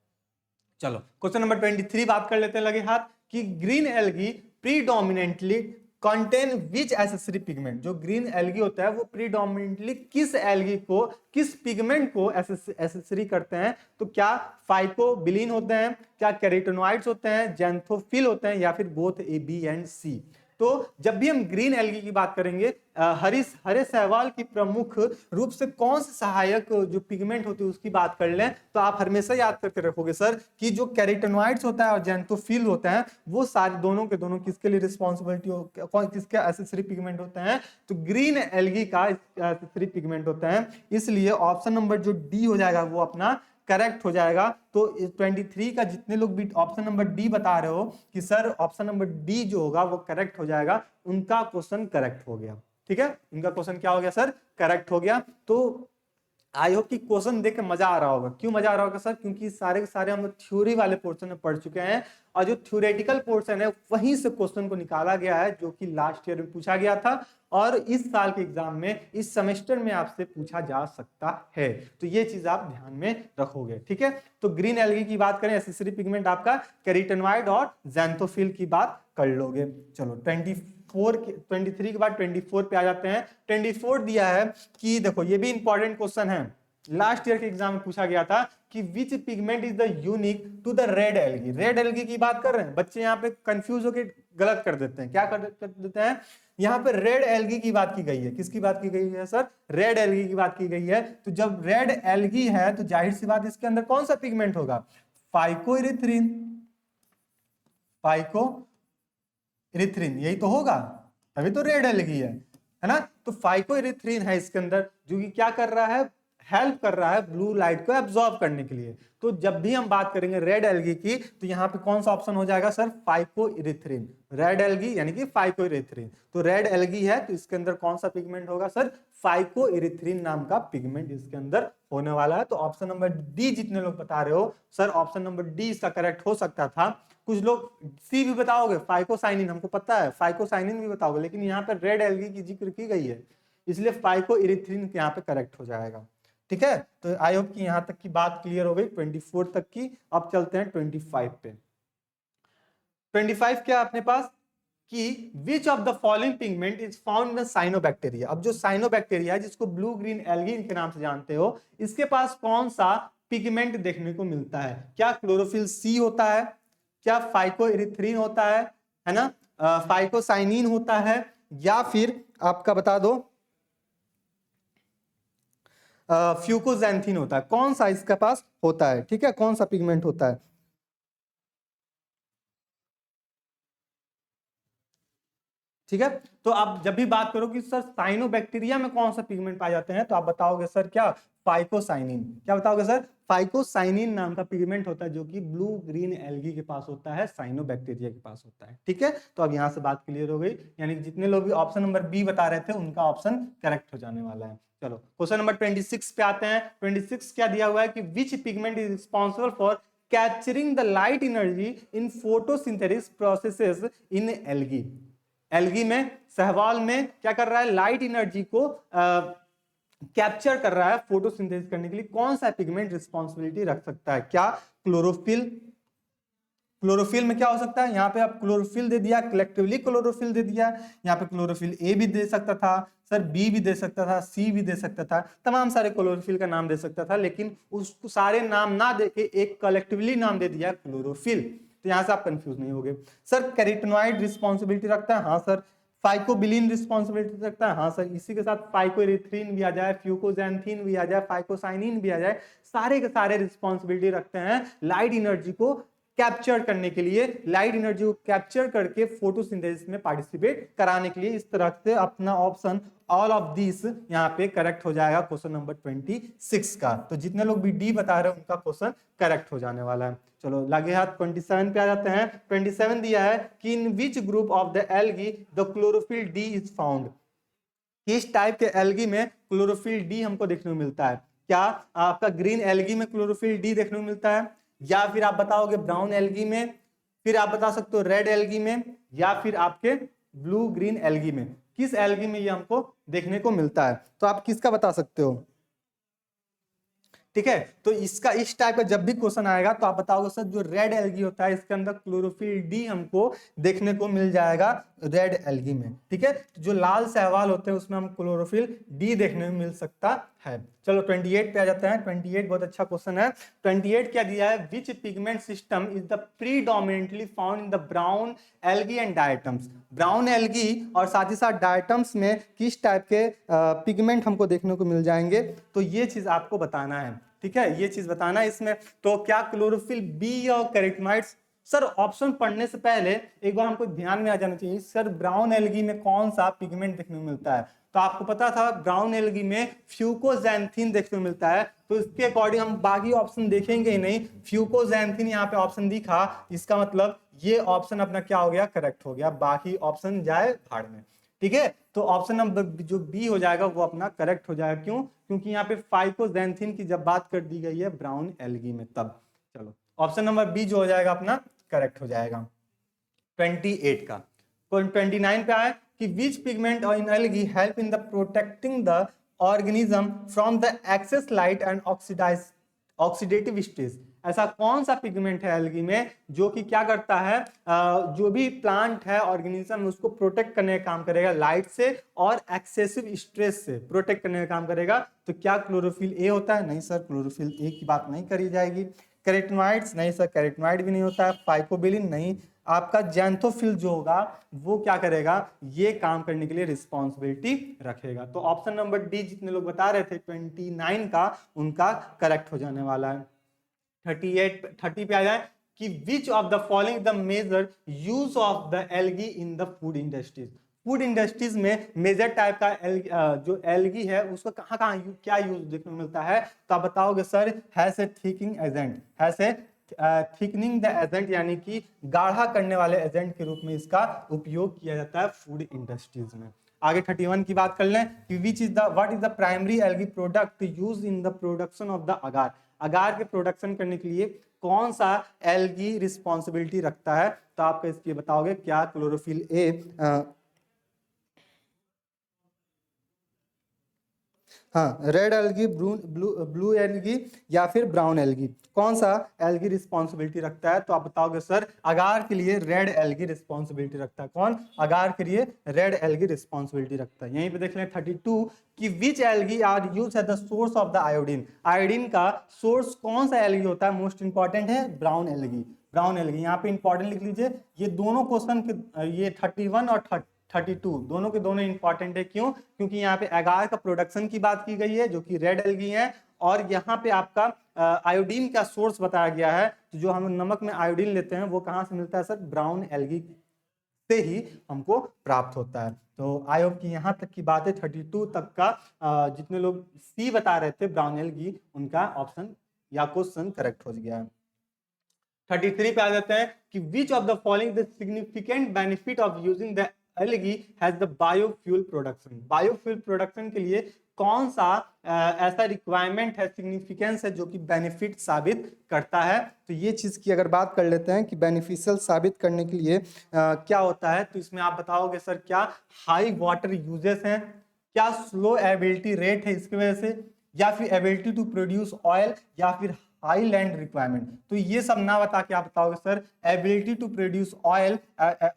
चलो क्वेश्चन नंबर 23 बात कर लेते हैं लगे हाथ, कि green algae predominantly contain which accessory pigment. जो ग्रीन एल्गी होता है वो प्रीडोमिनेंटली किस एल्गी को, किस पिगमेंट को एसेसरी करते हैं, तो क्या फाइकोबिलिन होते हैं, क्या कैरोटेनॉइड्स होते हैं, जैंथोफिल होते हैं, या फिर बोथ ए बी एंड सी। तो जब भी हम ग्रीन एल्गी की बात करेंगे, हरे शैवाल की प्रमुख रूप से कौन से सहायक जो पिगमेंट होते हैं उसकी बात कर लें तो आप हमेशा याद करके रखोगे सर कि जो कैरोटेनॉइड्स होता है और जैंथोफिल होता है वो सारे दोनों के दोनों किसके लिए रिस्पॉन्सिबिलिटी कौन किसके एसेसरी पिगमेंट होते हैं, तो ग्रीन एल्गी का एसेसरी पिगमेंट होता है। इसलिए ऑप्शन नंबर जो डी हो जाएगा वो अपना करेक्ट हो जाएगा। तो 23 का जितने लोग भी ऑप्शन नंबर डी बता रहे हो कि सर ऑप्शन नंबर डी जो होगा वो करेक्ट हो जाएगा, उनका क्वेश्चन करेक्ट हो गया, ठीक है। उनका क्वेश्चन क्या हो गया सर, करेक्ट हो गया। तो आई होप कि क्वेश्चन देख के मजा आ रहा होगा। क्यों मजा आ रहा होगा सर, क्योंकि सारे के सारे हम लोग थ्योरी वाले पोर्शन में पढ़ चुके हैं और जो थ्योरेटिकल पोर्शन है वहीं से क्वेश्चन को निकाला गया है जो कि लास्ट ईयर में पूछा गया था और इस साल के एग्जाम में इस सेमेस्टर में आपसे पूछा जा सकता है। तो ये चीज आप ध्यान में रखोगे, ठीक है। तो ग्रीन एल्गी की बात करें, एसेसरी पिगमेंट आपका कैरोटेनॉइड और जैंथोफिल की बात कर लोगे। चलो 23 के बाद 24 पे आ जाते हैं। 24 दिया है कि देखो ये भी इंपॉर्टेंट क्वेश्चन है लास्ट ईयर के एग्जाम में पूछा गया था कि which pigment is the unique to the red algae. Red algae की बात कर रहे हैं बच्चे, यहाँ पे कंफ्यूज होकर गलत कर देते हैं। क्या कर देते हैं, यहाँ पे रेड एल्गी की बात की गई है। किसकी बात की गई है सर, रेड एल्गी की बात की गई है। तो जब रेड एल्गी है तो जाहिर सी बात इसके अंदर कौन सा पिगमेंट होगा, फाइकोइरिथ्रिन। फाइकोइरिथ्रिन यही तो होगा, तभी तो रेड एल्गी है ना। तो फाइकोइरिथ्रिन है इसके अंदर, जो कि क्या कर रहा है, हेल्प कर रहा है ब्लू लाइट को एब्जॉर्ब करने के लिए। तो जब भी हम बात करेंगे रेड एल्गी की, तो यहाँ पे कौन सा ऑप्शन हो जाएगा सर, फाइकोइरिथ्रिन। रेड एल्गी यानी कि फाइकोइरिथ्रिन। तो रेड एल्गी है तो इसके अंदर कौन सा पिगमेंट होगा सर, फाइकोइरिथ्रिन नाम का पिगमेंट इसके अंदर होने वाला है। तो ऑप्शन नंबर डी जितने लोग बता रहे हो सर, ऑप्शन नंबर डी इसका करेक्ट हो सकता था। कुछ लोग सी भी बताओगे, फाइकोसाइनिन हमको पता है, फाइकोसाइनिन भी बताओगे, लेकिन यहाँ पे रेड एल्गी की जिक्र की गई है, इसलिए फाइकोइरिथ्रिन यहाँ पे करेक्ट हो जाएगा। ठीक है, तो आई होप कि यहां तक की बात क्लियर हो गई 24 तक की। अब चलते हैं 25 पे। 25 क्या अपने पास कि which of the following pigment is found in the cyanobacteria. अब जो साइनोबैक्टीरिया है, जिसको ब्लू ग्रीन एल्गी के नाम से जानते हो, इसके पास कौन सा पिगमेंट देखने को मिलता है। क्या क्लोरोफिल सी होता है, क्या फाइकोइरिथ्रिन होता है ना, फाइकोसाइनिन होता है, या फिर आपका बता दो फ्यूकोजैंथिन होता है। कौन सा इसके पास होता है, ठीक है, कौन सा पिगमेंट होता है। ठीक है, तो आप जब भी बात करो कि सर साइनोबैक्टीरिया में कौन सा पिगमेंट पाए जाते हैं, तो आप बताओगे सर क्या, फाइकोसाइनिन। क्या बताओगे सर, फाइकोसाइनिन नाम का पिगमेंट होता है, जो कि ब्लू ग्रीन एल्गी के पास होता है, साइनोबैक्टीरिया के पास होता है। ठीक है, तो अब यहां से बात क्लियर हो गई, यानी जितने लोग भी ऑप्शन नंबर बी बता रहे थे उनका ऑप्शन करेक्ट हो जाने वाला है। चलो क्वेश्चन नंबर 26 पे आते हैं। 26 क्या दिया हुआ है कि which pigment is responsible for capturing the light energy in photosynthesis processes in algae. Algae में, सहवाल में क्या कर रहा है, लाइट एनर्जी को कैप्चर कर रहा है फोटोसिंथेसिस करने के लिए। कौन सा पिगमेंट रिस्पॉन्सिबिलिटी रख सकता है, क्या क्लोरोफिल। क्लोरोफिल में क्या हो सकता है, यहाँ पे आप क्लोरोफिल दे दिया, कलेक्टिवली क्लोरोफिल दे दिया। यहाँ पे क्लोरोफिल ए भी दे सकता था सर, बी भी दे सकता था, सी भी दे सकता था, तमाम सारे क्लोरोफिल का नाम दे सकता था, लेकिन उसको सारे नाम ना देके एक कलेक्टिवली नाम दे दिया क्लोरोफिल। तो यहाँ से आप कंफ्यूज नहीं होगे। सर कैरोटीनॉइड रिस्पॉन्सिबिलिटी रखता है, हाँ सर। फाइकोबिलिन रिस्पॉन्सिबिलिटी रखता है, हाँ सर। इसी के साथ फाइकोइरिथ्रिन भी आ जाए, फ्यूकोजैंथिन भी आ जाए, फाइकोसाइनिन भी आ जाए, सारे के सारे रिस्पॉन्सिबिलिटी रखते हैं लाइट एनर्जी को कैप्चर करने के लिए, लाइट एनर्जी को कैप्चर करके फोटोसिंथेसिस में पार्टिसिपेट कराने के लिए। इस तरह से अपना ऑप्शन ऑल ऑफ दिस यहाँ पे करेक्ट हो जाएगा क्वेश्चन नंबर 26 का। तो जितने लोग भी डी बता रहे हैं उनका क्वेश्चन करेक्ट हो जाने वाला है। चलो लागे हाथ 27 पे आ जाते हैं। 27 दिया है कि in which group of the algae the chlorophyll D is found. किस टाइप के एल्गी में क्लोरोफिल डी हमको देखने को मिलता है। क्या आपका ग्रीन एल्गी में क्लोरोफिल डी देखने को मिलता है, या फिर आप बताओगे ब्राउन एल्गी में, फिर आप बता सकते हो रेड एल्गी में, या फिर आपके ब्लू ग्रीन एल्गी में। किस एल्गी में ये हमको देखने को मिलता है, तो आप किसका बता सकते हो। ठीक है, तो इसका इस टाइप का जब भी क्वेश्चन आएगा तो आप बताओगे सर जो रेड एल्गी होता है इसके अंदर क्लोरोफिल डी हमको देखने को मिल जाएगा रेड एल्गी में। ठीक है, तो जो लाल सहवाल होते हैं उसमें हम क्लोरोफिल डी देखने को मिल सकता है। चलो 28 पे आ जाते हैं। 28 बहुत अच्छा क्वेश्चन है। 28 क्या दिया है, which pigment system is the predominantly found in the brown algae and diatoms. Brown algae और साथ ही साथ डायटम्स में किस टाइप के पिगमेंट हमको देखने को मिल जाएंगे, तो ये चीज आपको बताना है। ठीक है, ये चीज बताना है इसमें। तो क्या क्लोरोफिल बी और कैरोटीनॉइड्स। सर ऑप्शन पढ़ने से पहले एक बार हमको ध्यान में आ जाना चाहिए, सर ब्राउन एल्गी में कौन सा पिगमेंट देखने को मिलता है। तो आपको पता था ब्राउन एल्गी में फ्यूकोजैंथिन देखने को मिलता है, तो इसके अकॉर्डिंग हम बाकी ऑप्शन देखेंगे ही नहीं। फ्यूकोजैंथिन यहाँ पे ऑप्शन दिखा, इसका मतलब ये ऑप्शन अपना क्या हो गया, करेक्ट हो गया। बाकी ऑप्शन जाए भाड़ में। ठीक है, तो ऑप्शन नंबर जो बी हो जाएगा वो अपना करेक्ट हो जाएगा। क्यों, क्योंकि यहाँ पे फाइकोजैंथिन की जब बात कर दी गई है ब्राउन एल्गी में तब। चलो ऑप्शन नंबर बी जो हो जाएगा अपना करेक्ट हो जाएगा 28 का। 29 पे आए कि which pigment in algae help in the protecting the organism from the excess light and oxidative stress. ऐसा कौन सा पिगमेंट है एल्गी में जो कि क्या करता है, जो भी प्लांट है ऑर्गेनिज्म उसको प्रोटेक्ट करने का काम करेगा लाइट से और एक्सेसिव स्ट्रेस से प्रोटेक्ट करने का काम करेगा। तो क्या क्लोरोफिल ए होता है? नहीं सर, क्लोरोफिल ए की बात नहीं करी जाएगी। कैरोटीनॉइड्स? नहीं सर, कैरोटीनॉइड भी नहीं होता है। फाइकोबिलिन? नहीं। आपका जैंथोफिल जो होगा वो क्या करेगा, ये काम करने के लिए रिस्पॉन्सिबिलिटी रखेगा। तो ऑप्शन नंबर डी जितने लोग बता रहे थे 29 का, उनका करेक्ट हो जाने वाला है। 30 पे आ जाए कि which of the following the major use of the algae in the food industries. Food industries में मेजर टाइप का जो एल्गी है उसका कहाँ कहाँ क्या यूज देखने को मिलता है? तो आप बताओगे sir, has a thickening agent, has a thickening the agent, यानी कि गाढ़ा करने वाले एजेंट के रूप में इसका उपयोग किया जाता है फूड इंडस्ट्रीज में। आगे 31 की बात कर लें कि which is the what is the primary algae product use in the production of the agar. Agar के प्रोडक्शन करने के लिए कौन सा एल्गी रिस्पॉन्सिबिलिटी रखता है? तो आप इसके बताओगे क्या क्लोरोफिल ए, हाँ, रेड एल्गी, ब्लू एल्गी या फिर ब्राउन एल्गी, कौन सा एल्गी रिस्पॉन्सिबिलिटी रखता है? तो आप बताओगे सर अगार के लिए रेड एल्गी रिस्पॉन्सिबिलिटी रखता है। कौन? अगार के लिए रेड एल्गी रिस्पॉन्सिबिलिटी रखता है। यहीं पे देख लें 32 कि which algae are use as the source of the iodine. Iodine का सोर्स कौन सा एल्गी होता है? मोस्ट इंपॉर्टेंट है ब्राउन एल्गी। ब्राउन एल्गी यहाँ पे इंपॉर्टेंट लिख लीजिए। ये दोनों क्वेश्चन के ये 31 और 32 दोनों के दोनों इंपॉर्टेंट है। क्यों? क्योंकि यहाँ पे एगार का प्रोडक्शन की बात की गई है जो कि रेड एल्गी है, और यहाँ पे आपका आयोडीन का सोर्स बताया गया है। तो जो हम नमक में आयोडीन लेते हैं वो कहाँ से मिलता है सर? ब्राउन एल्गी से ही हमको प्राप्त होता है। तो आई होप कि यहाँ तक की बात है 32 तक का जितने लोग सी बता रहे थे ब्राउन एल्गी, उनका ऑप्शन या क्वेश्चन करेक्ट हो गया है। 33 पे आ जाते हैं कि which of the following the significant benefit of using the algae has the biofuel production. Biofuel production के लिए कौन सा ऐसा रिक्वायरमेंट है, सिग्निफिकेंस है जो कि बेनिफिट साबित करता है? तो ये चीज की अगर बात कर लेते हैं कि बेनिफिशियल साबित करने के लिए क्या होता है, तो इसमें आप बताओगे सर क्या हाई वाटर यूजेस हैं, क्या स्लो एबिलिटी रेट है इसकी वजह से, या फिर एबिलिटी टू प्रोड्यूस ऑयल, या फिर हाई लैंड रिक्वायरमेंट। तो ये सब ना बता के आप बताओगे sir ability to produce oil,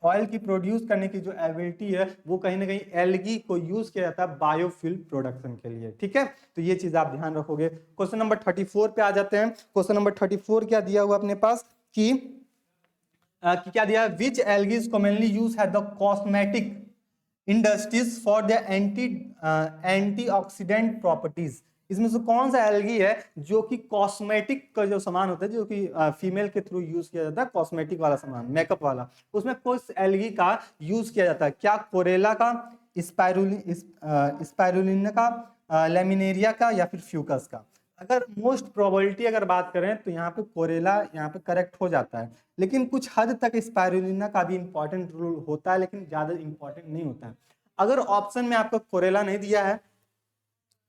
oil की प्रोड्यूस करने की जो एबिलिटी है वो कहीं ना कहीं एल्गी को यूज किया जाता है बायोफ्यूल प्रोडक्शन के लिए। ठीक है, तो ये चीज आप ध्यान रखोगे। क्वेश्चन नंबर 34 पे आ जाते हैं। क्वेश्चन नंबर 34 क्या दिया हुआ अपने पास कि क्या दिया? विच एल्गी इज कॉमनली यूज है the cosmetic industries for the antioxidant properties. इसमें से कौन सा एल्गी है जो कि कॉस्मेटिक का जो सामान होता है जो कि फीमेल के थ्रू यूज किया जाता है, कॉस्मेटिक वाला सामान, मेकअप वाला, उसमें किस एल्गी का यूज किया जाता है? क्या कोरेला का, स्पाइरुलिना का, लेमिनेरिया का, या फिर फ्यूकस का? अगर मोस्ट प्रोबेबिलिटी अगर बात करें तो यहाँ पे कोरेला यहाँ पे करेक्ट हो जाता है, लेकिन कुछ हद तक स्पाइरुलिना का भी इंपॉर्टेंट रोल होता है, लेकिन ज्यादा इंपॉर्टेंट नहीं होता है। अगर ऑप्शन में आपको कोरेला नहीं दिया है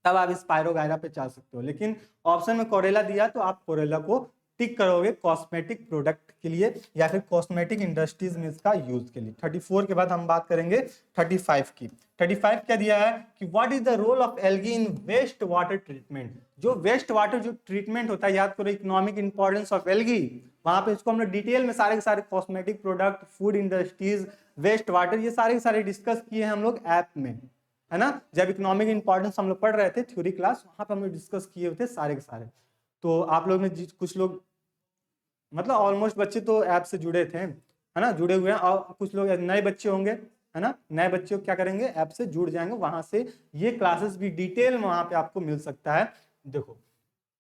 तब आप स्पाइरोगायरा पे जा सकते हो, लेकिन ऑप्शन में कोरेला दिया तो आप कोरेला को टिक करोगे कॉस्मेटिक प्रोडक्ट के लिए या फिर कॉस्मेटिक इंडस्ट्रीज में इसका यूज के लिए। 34 के बाद हम बात करेंगे 35 की। 35 क्या दिया है कि what is the role of algae in waste water treatment. जो वेस्ट वाटर जो ट्रीटमेंट होता है, याद करो इकोनॉमिक इंपॉर्टेंस ऑफ एल्गी, वहां पे इसको हमने डिटेल में सारे के सारे cosmetic product, food industries, waste water, ये सारे के सारे डिस्कस किए हैं हम लोग ऐप में, है ना। जब इकोनॉमिक इंपॉर्टेंस हम लोग पढ़ रहे थे थ्योरी क्लास, वहां पे हम लोग डिस्कस किए थे सारे के सारे। तो आप लोग में कुछ लोग मतलब ऑलमोस्ट बच्चे तो ऐप से जुड़े थे, है ना, जुड़े हुए हैं, और कुछ लोग नए बच्चे होंगे, है ना। नए बच्चे क्या करेंगे, ऐप से जुड़ जाएंगे, वहां से ये क्लासेस भी डिटेल में वहां पे आपको मिल सकता है। देखो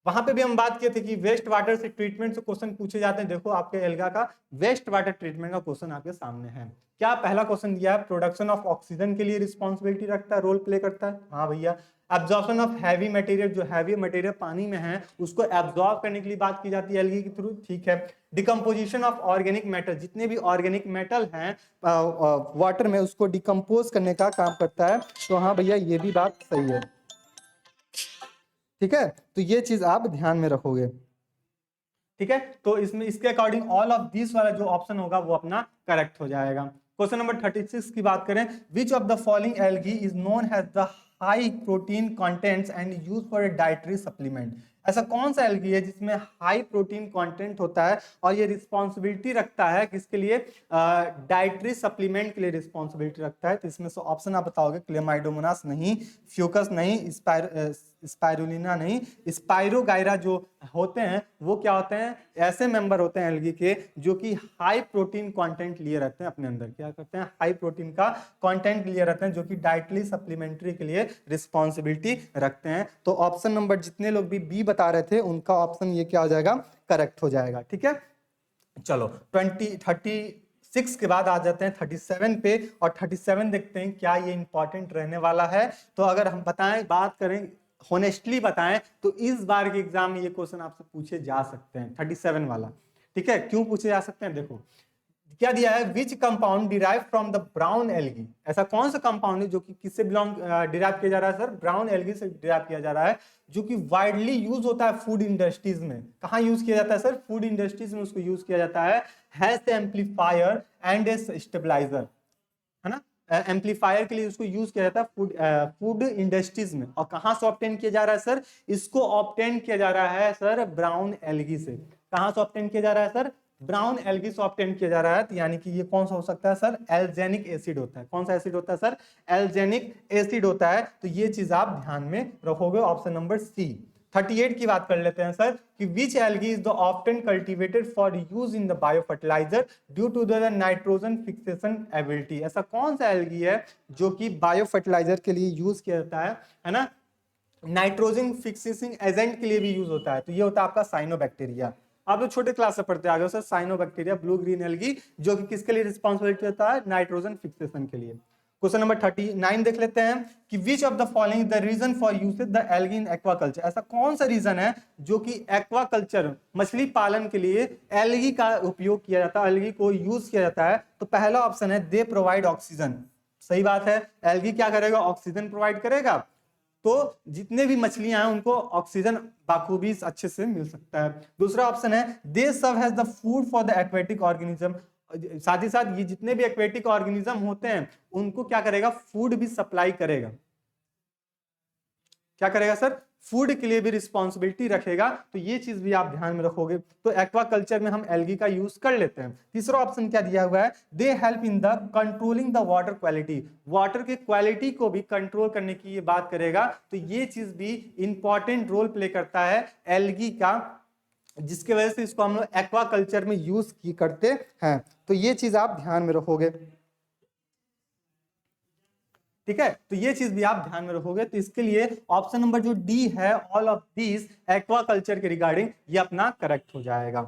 वहां पे भी हम बात किए थे कि वेस्ट वाटर से ट्रीटमेंट से क्वेश्चन पूछे जाते हैं। देखो आपके एल्गा का वेस्ट वाटर ट्रीटमेंट का क्वेश्चन आपके सामने है। क्या पहला क्वेश्चन दिया है, प्रोडक्शन ऑफ ऑक्सीजन के लिए रिस्पॉन्सिबिलिटी रखता है, रोल प्ले करता है। हाँ भैया। एब्जॉर्प्शन ऑफ हैवी मटेरियल, जो हैवी मटेरियल पानी में है उसको एब्जॉर्ब करने के लिए बात की जाती है एल्गी के थ्रू, ठीक है। डिकम्पोजिशन ऑफ ऑर्गेनिक मैटर, जितने भी ऑर्गेनिक मेटल हैं वाटर में उसको डिकम्पोज करने का काम करता है। तो हाँ भैया ये भी बात सही है, ठीक है। तो ये चीज आप ध्यान में रखोगे, ठीक है। तो इसमें इसके अकॉर्डिंग ऑल ऑफ दिस वाला जो ऑप्शन होगा वो अपना करेक्ट हो जाएगा। क्वेश्चन नंबर 36 की बात करें, which of the following algae is known as the high protein contents and use for a dietary supplement. ऐसा कौन सा एल्गी है जिसमें हाई प्रोटीन कंटेंट होता है और ये रिस्पॉन्सिबिलिटी रखता है किसके लिए, डाइटरी सप्लीमेंट के लिए रिस्पॉन्सिबिलिटी रखता है। तो इसमें से ऑप्शन आप बताओगे, क्लेमाइडोमोनास नहीं, फ्यूकस नहीं, स्पाइरुलिना नहीं, स्पाइरोगाइरा जो होते हैं वो क्या होते हैं, ऐसे मेंबर होते हैं एल्गी के जो कि हाई प्रोटीन कंटेंट लिए रहते हैं अपने अंदर, क्या करते हैं, हाई प्रोटीन का कंटेंट लिए रहते हैं, जो कि डाइटरी सप्लीमेंट्री के लिए रिस्पॉन्सिबिलिटी रखते हैं। तो ऑप्शन नंबर जितने लोग भी बी बता रहे थे उनका ऑप्शन ये क्या हो जाएगा, करेक्ट हो जाएगा। ठीक है, चलो 36 के बाद आ जाते हैं 37 पे, और 37 देखते हैं क्या ये इंपॉर्टेंट रहने वाला है। तो अगर हम बताएं, बात करें होनेस्टली बताएं, तो इस बार के एग्जाम में ये क्वेश्चन आपसे पूछे जा सकते हैं 37 वाला। ठीक है, क्यों पूछे जा सकते हैं, देखो क्या दिया है, which compound derive from the brown algae, ऐसा कौन सा कंपाउंड है जो कि किससे बिलोंग डिराइव किया जा रहा है सर, ब्राउन एल्गी से डिराइव किया जा रहा है, जो कि वाइडली यूज होता है फूड इंडस्ट्रीज में। कहाँ यूज किया जाता है सर, फूड इंडस्ट्रीज में उसको यूज किया जाता है, has amplifier and a stabiliser, है ना, एम्पलीफायर के लिए उसको यूज किया जाता है फूड इंडस्ट्रीज में। और कहां से ऑब्टेन किया जा रहा है सर, इसको ऑब्टेन किया जा रहा है सर ब्राउन एल्गी से। कहां से ऑब्टेन किया जा रहा है सर, ब्राउन एल्गी से ऑब्टेन किया जा रहा है। तो यानी कि ये कौन सा हो सकता है सर, एल्जेनिक एसिड होता है। कौन सा एसिड होता है सर, एल्जेनिक एसिड होता है। तो ये चीज आप ध्यान में रखोगे, ऑप्शन नंबर सी। 38 की बात कर लेते हैं सर, कि which algae is the often cultivated for use in the biofertiliser due to the nitrogen fixation ability, ऐसा कौन सा एल्गी है जो कि बायो फर्टिलाइजर के लिए यूज किया जाता है ना, नाइट्रोजन फिक्सेसिंग एजेंट के लिए भी यूज होता है। तो ये होता है आपका साइनोबैक्टीरिया। आप लोग छोटे क्लास से पढ़ते आ गए sir, cyanobacteria blue green algae, जो कि किसके लिए रिस्पॉन्सिबिलिटी होता है, नाइट्रोजन फिक्सेशन के लिए। क्वेश्चन नंबर 39 देख लेते हैं, कि which of the following the reason for usage the algae in aquaculture, ऐसा कौन सा रीजन है जो कि एक्वाकल्चर मछली पालन के लिए एल्गी का उपयोग किया जाता है, एल्गी को यूज किया जाता है। तो पहला ऑप्शन है, दे प्रोवाइड ऑक्सीजन, सही बात है, एल्गी क्या करेगा, ऑक्सीजन प्रोवाइड करेगा। तो जितने भी मछलियां हैं उनको ऑक्सीजन बाखूबी अच्छे से मिल सकता है। दूसरा ऑप्शन है, they serve as the food for the aquatic organism, साथ ही साथ ये जितने भी एक्वेटिक ऑर्गेनिज्म होते हैं उनको क्या करेगा, फूड भी सप्लाई करेगा। क्या करेगा सर, फूड के लिए भी रिस्पॉन्सिबिलिटी रखेगा। तो ये चीज भी आप ध्यान में रखोगे। तो एक्वाकल्चर में हम एल्गी का यूज कर लेते हैं। तीसरा ऑप्शन क्या दिया हुआ है, they help in the controlling the water quality, water के क्वालिटी को भी कंट्रोल करने की ये बात करेगा। तो ये चीज भी इंपॉर्टेंट रोल प्ले करता है एल्गी का, जिसके वजह से इसको हम लोग एक्वाकल्चर में यूज की करते हैं। तो ये चीज आप ध्यान में रखोगे। ठीक है, तो ये चीज भी आप ध्यान में रखोगे। तो इसके लिए ऑप्शन नंबर जो डी है, ऑल ऑफ दीज एक्वाकल्चर के रिगार्डिंग, ये अपना करेक्ट हो जाएगा।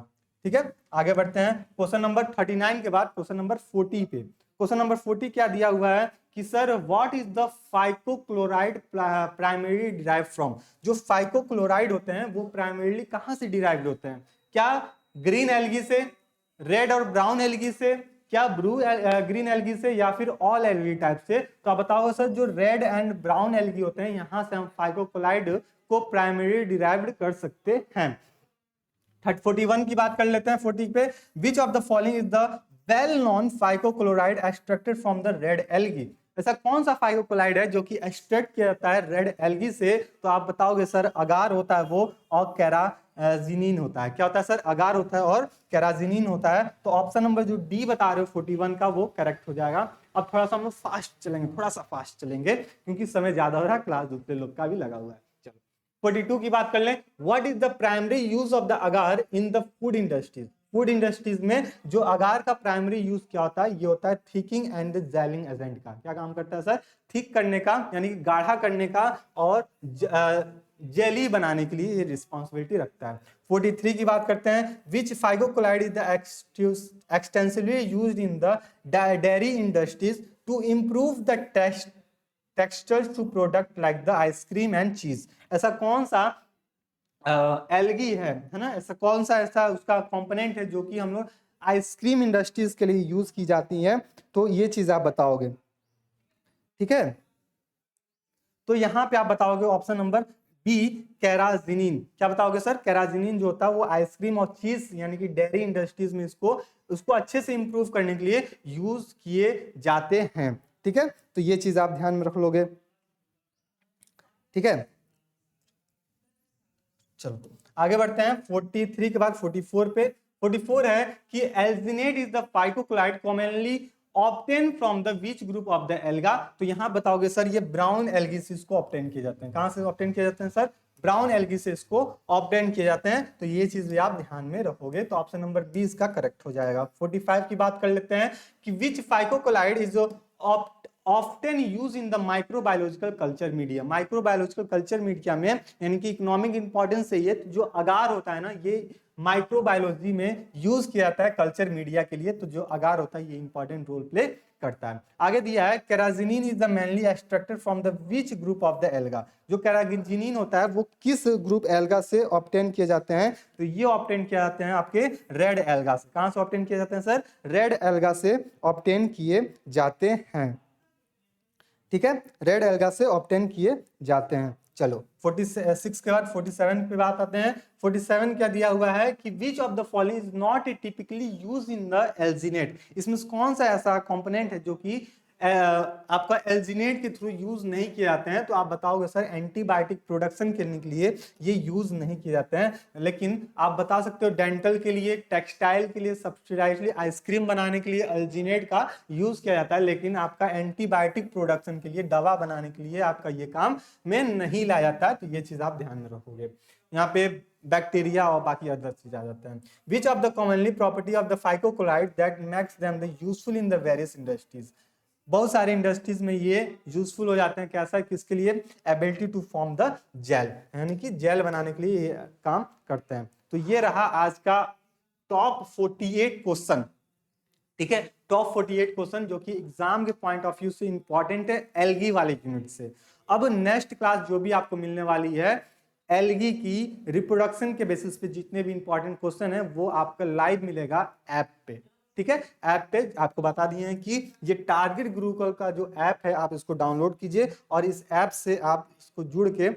ठीक है, आगे बढ़ते हैं क्वेश्चन नंबर 39 के बाद क्वेश्चन नंबर 40 पे। क्वेश्चन नंबर 40 क्या दिया हुआ है कि sir what is the phycocolloid primary derive from, जो फाइकोक्लोराइड होते हैं वो प्राइमरीली कहां से डिराइव्ड होते हैं, क्या ग्रीन एल्गी से, रेड और ब्राउन एल्गी से, क्या ब्लू ग्रीन एल्गी से, या फिर ऑल एल्गी टाइप से। तो आप बताओ सर, जो रेड एंड ब्राउन एल्गी होते हैं यहां से हम फाइकोक्लोराइड को प्राइमरी डिराइव्ड कर सकते हैं। 41 की बात कर लेते हैं 40 पे, which of the following is the well known phycocolloid extracted from the red algae, ऐसा कौन सा फाइकोक्लोराइड है जो कि एक्सट्रैक्ट किया जाता है रेड एल्गी से। तो आप बताओगे सर, अगार होता है वो, और कैराजिनिन होता है। क्या होता है सर, अगार होता है और कैराजिनिन होता है। तो ऑप्शन नंबर जो डी बता रहे हो 41 का, वो करेक्ट हो जाएगा। अब थोड़ा सा हम लोग फास्ट चलेंगे, थोड़ा सा फास्ट चलेंगे क्योंकि समय ज्यादा हो रहा है, क्लास दूसरे लोग का भी लगा हुआ है। 42 की बात कर लें, what is the primary use of the agar in the food industries, food industries में जो अगार का प्राइमरी यूज क्या होता है, ये होता है थिकिंग एंड जेलिंग एजेंट का। क्या काम करता है सर, थिक करने का यानी कि गाढ़ा करने का, और जेली बनाने के लिए ये रिस्पॉन्सिबिलिटी रखता है। 43 की बात करते हैं, which phycocolloid is the extensively used in the dairy industries to improve the textures to product like the ice cream and cheese, ऐसा कौन सा एल्गी है ना, ऐसा कौन सा ऐसा उसका कंपोनेंट है जो कि हम लोग आइसक्रीम इंडस्ट्रीज के लिए यूज की जाती है। तो ये चीज आप बताओगे। ठीक है, तो यहां पे आप बताओगे ऑप्शन नंबर बी, कैराजिनिन। क्या बताओगे सर, कैराजिनिन जो होता है वो आइसक्रीम और चीज यानी कि डेयरी इंडस्ट्रीज में उसको अच्छे से इंप्रूव करने के लिए यूज किए जाते हैं। ठीक है, तो ये चीज आप ध्यान में रख लोगे। ठीक है, चलो आगे बढ़ते हैं 43 के बाद 44 पे। 44 है कि alginate is the phycocolloid commonly obtain from the which group of the alga. तो यहां बताओगे सर ये ब्राउन एल्गी से इसको ऑब्टेन किए जाते हैं। कहां से ऑब्टेन किए जाते हैं सर? ब्राउन एल्गी से इसको ऑब्टेन किए जाते हैं। तो ये चीज भी आप ध्यान में रखोगे तो ऑप्शन नंबर 20 का करेक्ट हो जाएगा। 45 की बात कर लेते हैं कि which phycocolloid is often use in the microbiological culture media. Microbiological culture media में यानी कि इकोनॉमिक इंपॉर्टेंस है ये, तो जो अगार होता है ना ये माइक्रोबायोलॉजी में यूज किया जाता है कल्चर मीडिया के लिए। तो जो अगार होता है ये इंपॉर्टेंट रोल प्ले करता है। आगे दिया है carrageenan is the mainly extracted from the which group of the alga. जो केराजिनिन होता है वो किस ग्रुप एल्गा से ऑब्टेन किए जाते हैं? तो ये ऑब्टेन किए जाते हैं आपके रेड एल्गा से। कहां से ऑब्टेन किए जाते हैं सर? रेड एल्गा से ऑब्टेन किए जाते हैं। ठीक है, रेड एल्गा से ऑब्टेन किए जाते हैं। चलो 46 के बाद 47 पे बात आते हैं। 47 क्या दिया हुआ है कि which of the following is not typically use in the alginate. इसमें कौन सा ऐसा कंपोनेंट है जो कि आपका एल्जिनेट के थ्रू यूज नहीं किए जाते हैं? तो आप बताओगे सर एंटीबायोटिक प्रोडक्शन करने के लिए ये यूज नहीं किए जाते हैं, लेकिन आप बता सकते हो डेंटल के लिए, टेक्सटाइल के लिए, सब्सिडाइजली आइसक्रीम बनाने के लिए एल्जिनेट का यूज किया जाता है, लेकिन आपका एंटीबायोटिक प्रोडक्शन के लिए, दवा बनाने के लिए आपका ये काम में नहीं लाया जाता है। तो ये चीज आप ध्यान में रखोगे। यहाँ पे बैक्टीरिया और बाकी अदर चीज आ जाते हैं। Which of the commonly property of the phycocolloid that makes them the useful in the various industries. बहुत सारे इंडस्ट्रीज में ये यूजफुल हो जाते हैं। कैसा? किसके लिए? Ability to form the gel, यानी कि जेल बनाने के लिए ये काम करते हैं। तो ये रहा आज का टॉप 48 क्वेश्चन। ठीक है, टॉप 48 क्वेश्चन जो कि एग्जाम के पॉइंट ऑफ व्यू से इंपॉर्टेंट है एल्गी वाले यूनिट से। अब नेक्स्ट क्लास जो भी आपको मिलने वाली है एल्गी की रिप्रोडक्शन के बेसिस पे जितने भी इंपॉर्टेंट क्वेश्चन है वो आपका लाइव मिलेगा ऐप पे। ठीक है, ऐप पे आपको बता दिए हैं कि ये टारगेट गुरुकुल का जो ऐप है आप इसको डाउनलोड कीजिए और इस ऐप से आप इसको जुड़ के,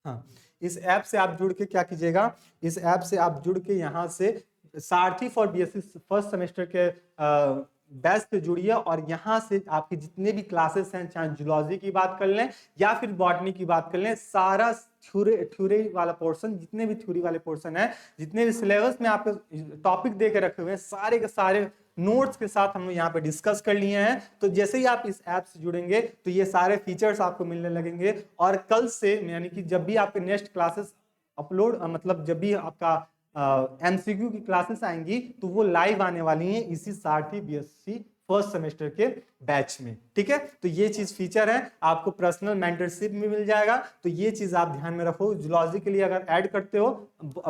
हाँ इस ऐप से आप जुड़ के क्या कीजिएगा, इस ऐप से आप जुड़ के यहाँ से सारथी फॉर बीएससी फर्स्ट सेमेस्टर के बैच से जुड़िए और यहाँ से आपके जितने भी क्लासेस हैं, चाहे जूलॉजी की बात कर लें या फिर बॉटनी की बात कर लें, सारा थ्योरी वाला पोर्शन, जितने भी थ्योरी वाले पोर्शन है, जितने भी सिलेबस में आपके टॉपिक दे के रखे हुए हैं, सारे के सारे नोट्स के साथ हम लोग यहाँ पे डिस्कस कर लिए हैं। तो जैसे ही आप इस ऐप से जुड़ेंगे तो ये सारे फीचर्स आपको मिलने लगेंगे और कल से यानी कि जब भी आपके नेक्स्ट क्लासेस अपलोड मतलब जब भी आपका एमसीक्यू की क्लासेस आएंगी तो वो लाइव आने वाली हैं इसी सारथी बीएससी फर्स्ट सेमेस्टर के बैच में। ठीक है, तो ये चीज फीचर है, आपको पर्सनल मेंटरशिप भी मिल जाएगा। तो ये चीज आप ध्यान में रखो। जूलॉजी के लिए अगर ऐड करते हो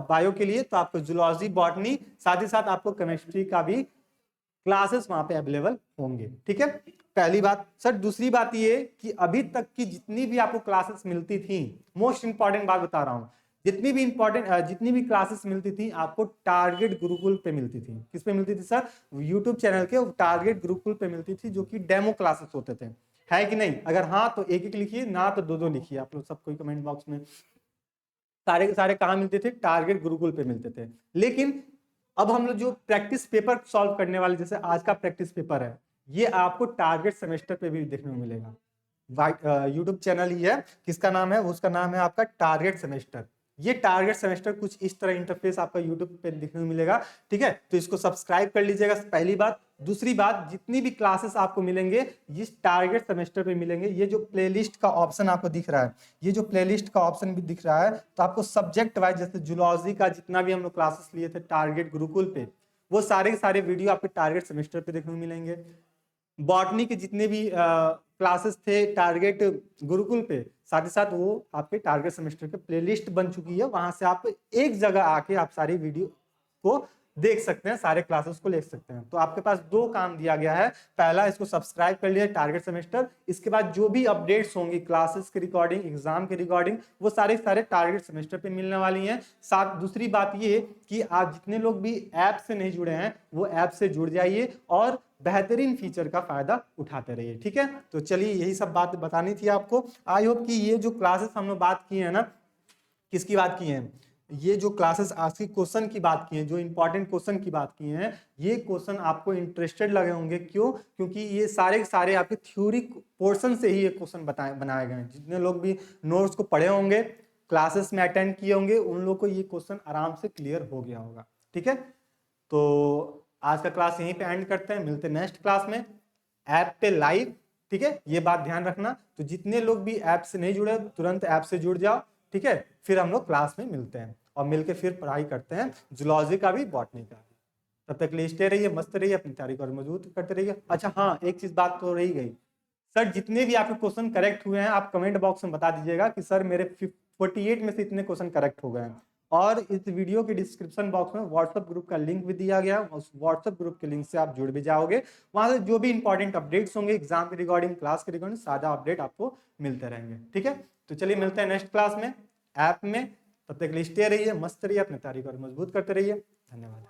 बायो के लिए तो आपको जूलॉजी, बॉटनी, साथ ही साथ आपको केमिस्ट्री का भी क्लासेस वहां पे अवेलेबल होंगे। ठीक है, पहली बात। सर दूसरी बात ये कि अभी तक की जितनी भी आपको क्लासेस मिलती थी, मोस्ट इंपॉर्टेंट बात बता रहा हूं, जितनी भी क्लासेस मिलती थी आपको टारगेट गुरुकुल पे मिलती थी। किस पे मिलती थी सर? यूट्यूब चैनल के टारगेट गुरुकुल पे मिलती थी, जो कि डेमो क्लासेस होते थे। है कि नहीं? अगर हाँ तो एक एक लिखिए, ना तो दो दो लिखिए आप लोग, सबको कमेंट बॉक्स में। सारे के सारे कहाँ मिलते थे? टारगेट गुरुकुल पे मिलते थे। लेकिन अब हम लोग जो प्रैक्टिस पेपर सॉल्व करने वाले, जैसे आज का प्रैक्टिस पेपर है, ये आपको टारगेट सेमेस्टर पे भी देखने को मिलेगा। यूट्यूब चैनल ही है, किसका नाम है? उसका नाम है आपका टारगेट सेमेस्टर। ये टारगेट सेमेस्टर कुछ इस तरह इंटरफेस आपका यूट्यूब पे दिखने को मिलेगा। ठीक है, तो इसको सब्सक्राइब कर लीजिएगा, पहली बात। दूसरी बात, जितनी भी क्लासेस आपको मिलेंगे इस टारगेट सेमेस्टर पे मिलेंगे। ये जो प्लेलिस्ट का ऑप्शन आपको दिख रहा है, ये जो प्लेलिस्ट का ऑप्शन भी दिख रहा है, तो आपको सब्जेक्ट वाइज, जैसे जूलॉजी का जितना भी हम लोग क्लासेस लिए थे टारगेट गुरुकुल पे, वो सारे के सारे वीडियो आपके टारगेट सेमेस्टर पे देखने को मिलेंगे। बॉटनी के जितने भी क्लासेस थे टारगेट गुरुकुल पे, साथ ही साथ वो आपके टारगेट सेमेस्टर के प्लेलिस्ट बन चुकी है। वहां से आप एक जगह आके आप सारी वीडियो को देख सकते हैं, सारे क्लासेस को देख सकते हैं। तो आपके पास दो काम दिया गया है। पहला, इसको सब्सक्राइब कर लिया टारगेट सेमेस्टर। इसके बाद जो भी अपडेट्स होंगी क्लासेस के रिकॉर्डिंग, एग्जाम के रिकॉर्डिंग, वो सारे टारगेट सेमेस्टर पे मिलने वाली हैं। साथ दूसरी बात ये कि आप जितने लोग भी ऐप से नहीं जुड़े हैं वो ऐप से जुड़ जाइए और बेहतरीन फीचर का फायदा उठाते रहिए। ठीक है, तो चलिए यही सब बात बतानी थी आपको। आई होप कि ये जो क्लासेस हम लोग बात की है ना, किसकी बात की है? ये जो क्लासेस आज की क्वेश्चन की बात की है, जो इंपॉर्टेंट क्वेश्चन की बात की है, ये क्वेश्चन आपको इंटरेस्टेड लगे होंगे। क्यों? क्योंकि ये सारे के सारे आपके थ्योरी पोर्शन से ही ये क्वेश्चन बनाए गए हैं। जितने लोग भी नोट्स को पढ़े होंगे क्लासेस में अटेंड किए होंगे उन लोग को ये क्वेश्चन आराम से क्लियर हो गया होगा। ठीक है, तो आज का क्लास यहीं पे एंड करते हैं, मिलते हैं नेक्स्ट क्लास में ऐप पे लाइव। ठीक है, ये बात ध्यान रखना। तो जितने लोग भी ऐप से नहीं जुड़े तुरंत ऐप से जुड़ जाओ। ठीक है, फिर हम लोग क्लास में मिलते हैं और मिलके फिर पढ़ाई करते हैं जूलॉजी का भी, बॉटनी का भी। तब तक के लिए स्टे रहिए, मस्त रहिए, अपनी तैयारी को और मजबूत करते रहिए। अच्छा हाँ, एक चीज बात तो रही गई, सर जितने भी आपके क्वेश्चन करेक्ट हुए हैं आप कमेंट बॉक्स में बता दीजिएगा कि सर मेरे 48 में से इतने क्वेश्चन करेक्ट हो गए हैं। और इस वीडियो के डिस्क्रिप्शन बॉक्स में व्हाट्सएप ग्रुप का लिंक भी दिया गया, उस व्हाट्सएप ग्रुप के लिंक से आप जुड़ भी जाओगे। वहां से जो भी इंपॉर्टेंट अपडेट्स होंगे एग्जाम के रिगार्डिंग, क्लास के रिगार्डिंग, सादा अपडेट आपको मिलते रहेंगे। ठीक है, तो चलिए मिलते हैं नेक्स्ट क्लास में ऐप में। तब तक के लिए स्टे रहिए, मस्त रहिए, अपनी तैयारी को और मजबूत करते रहिए। धन्यवाद।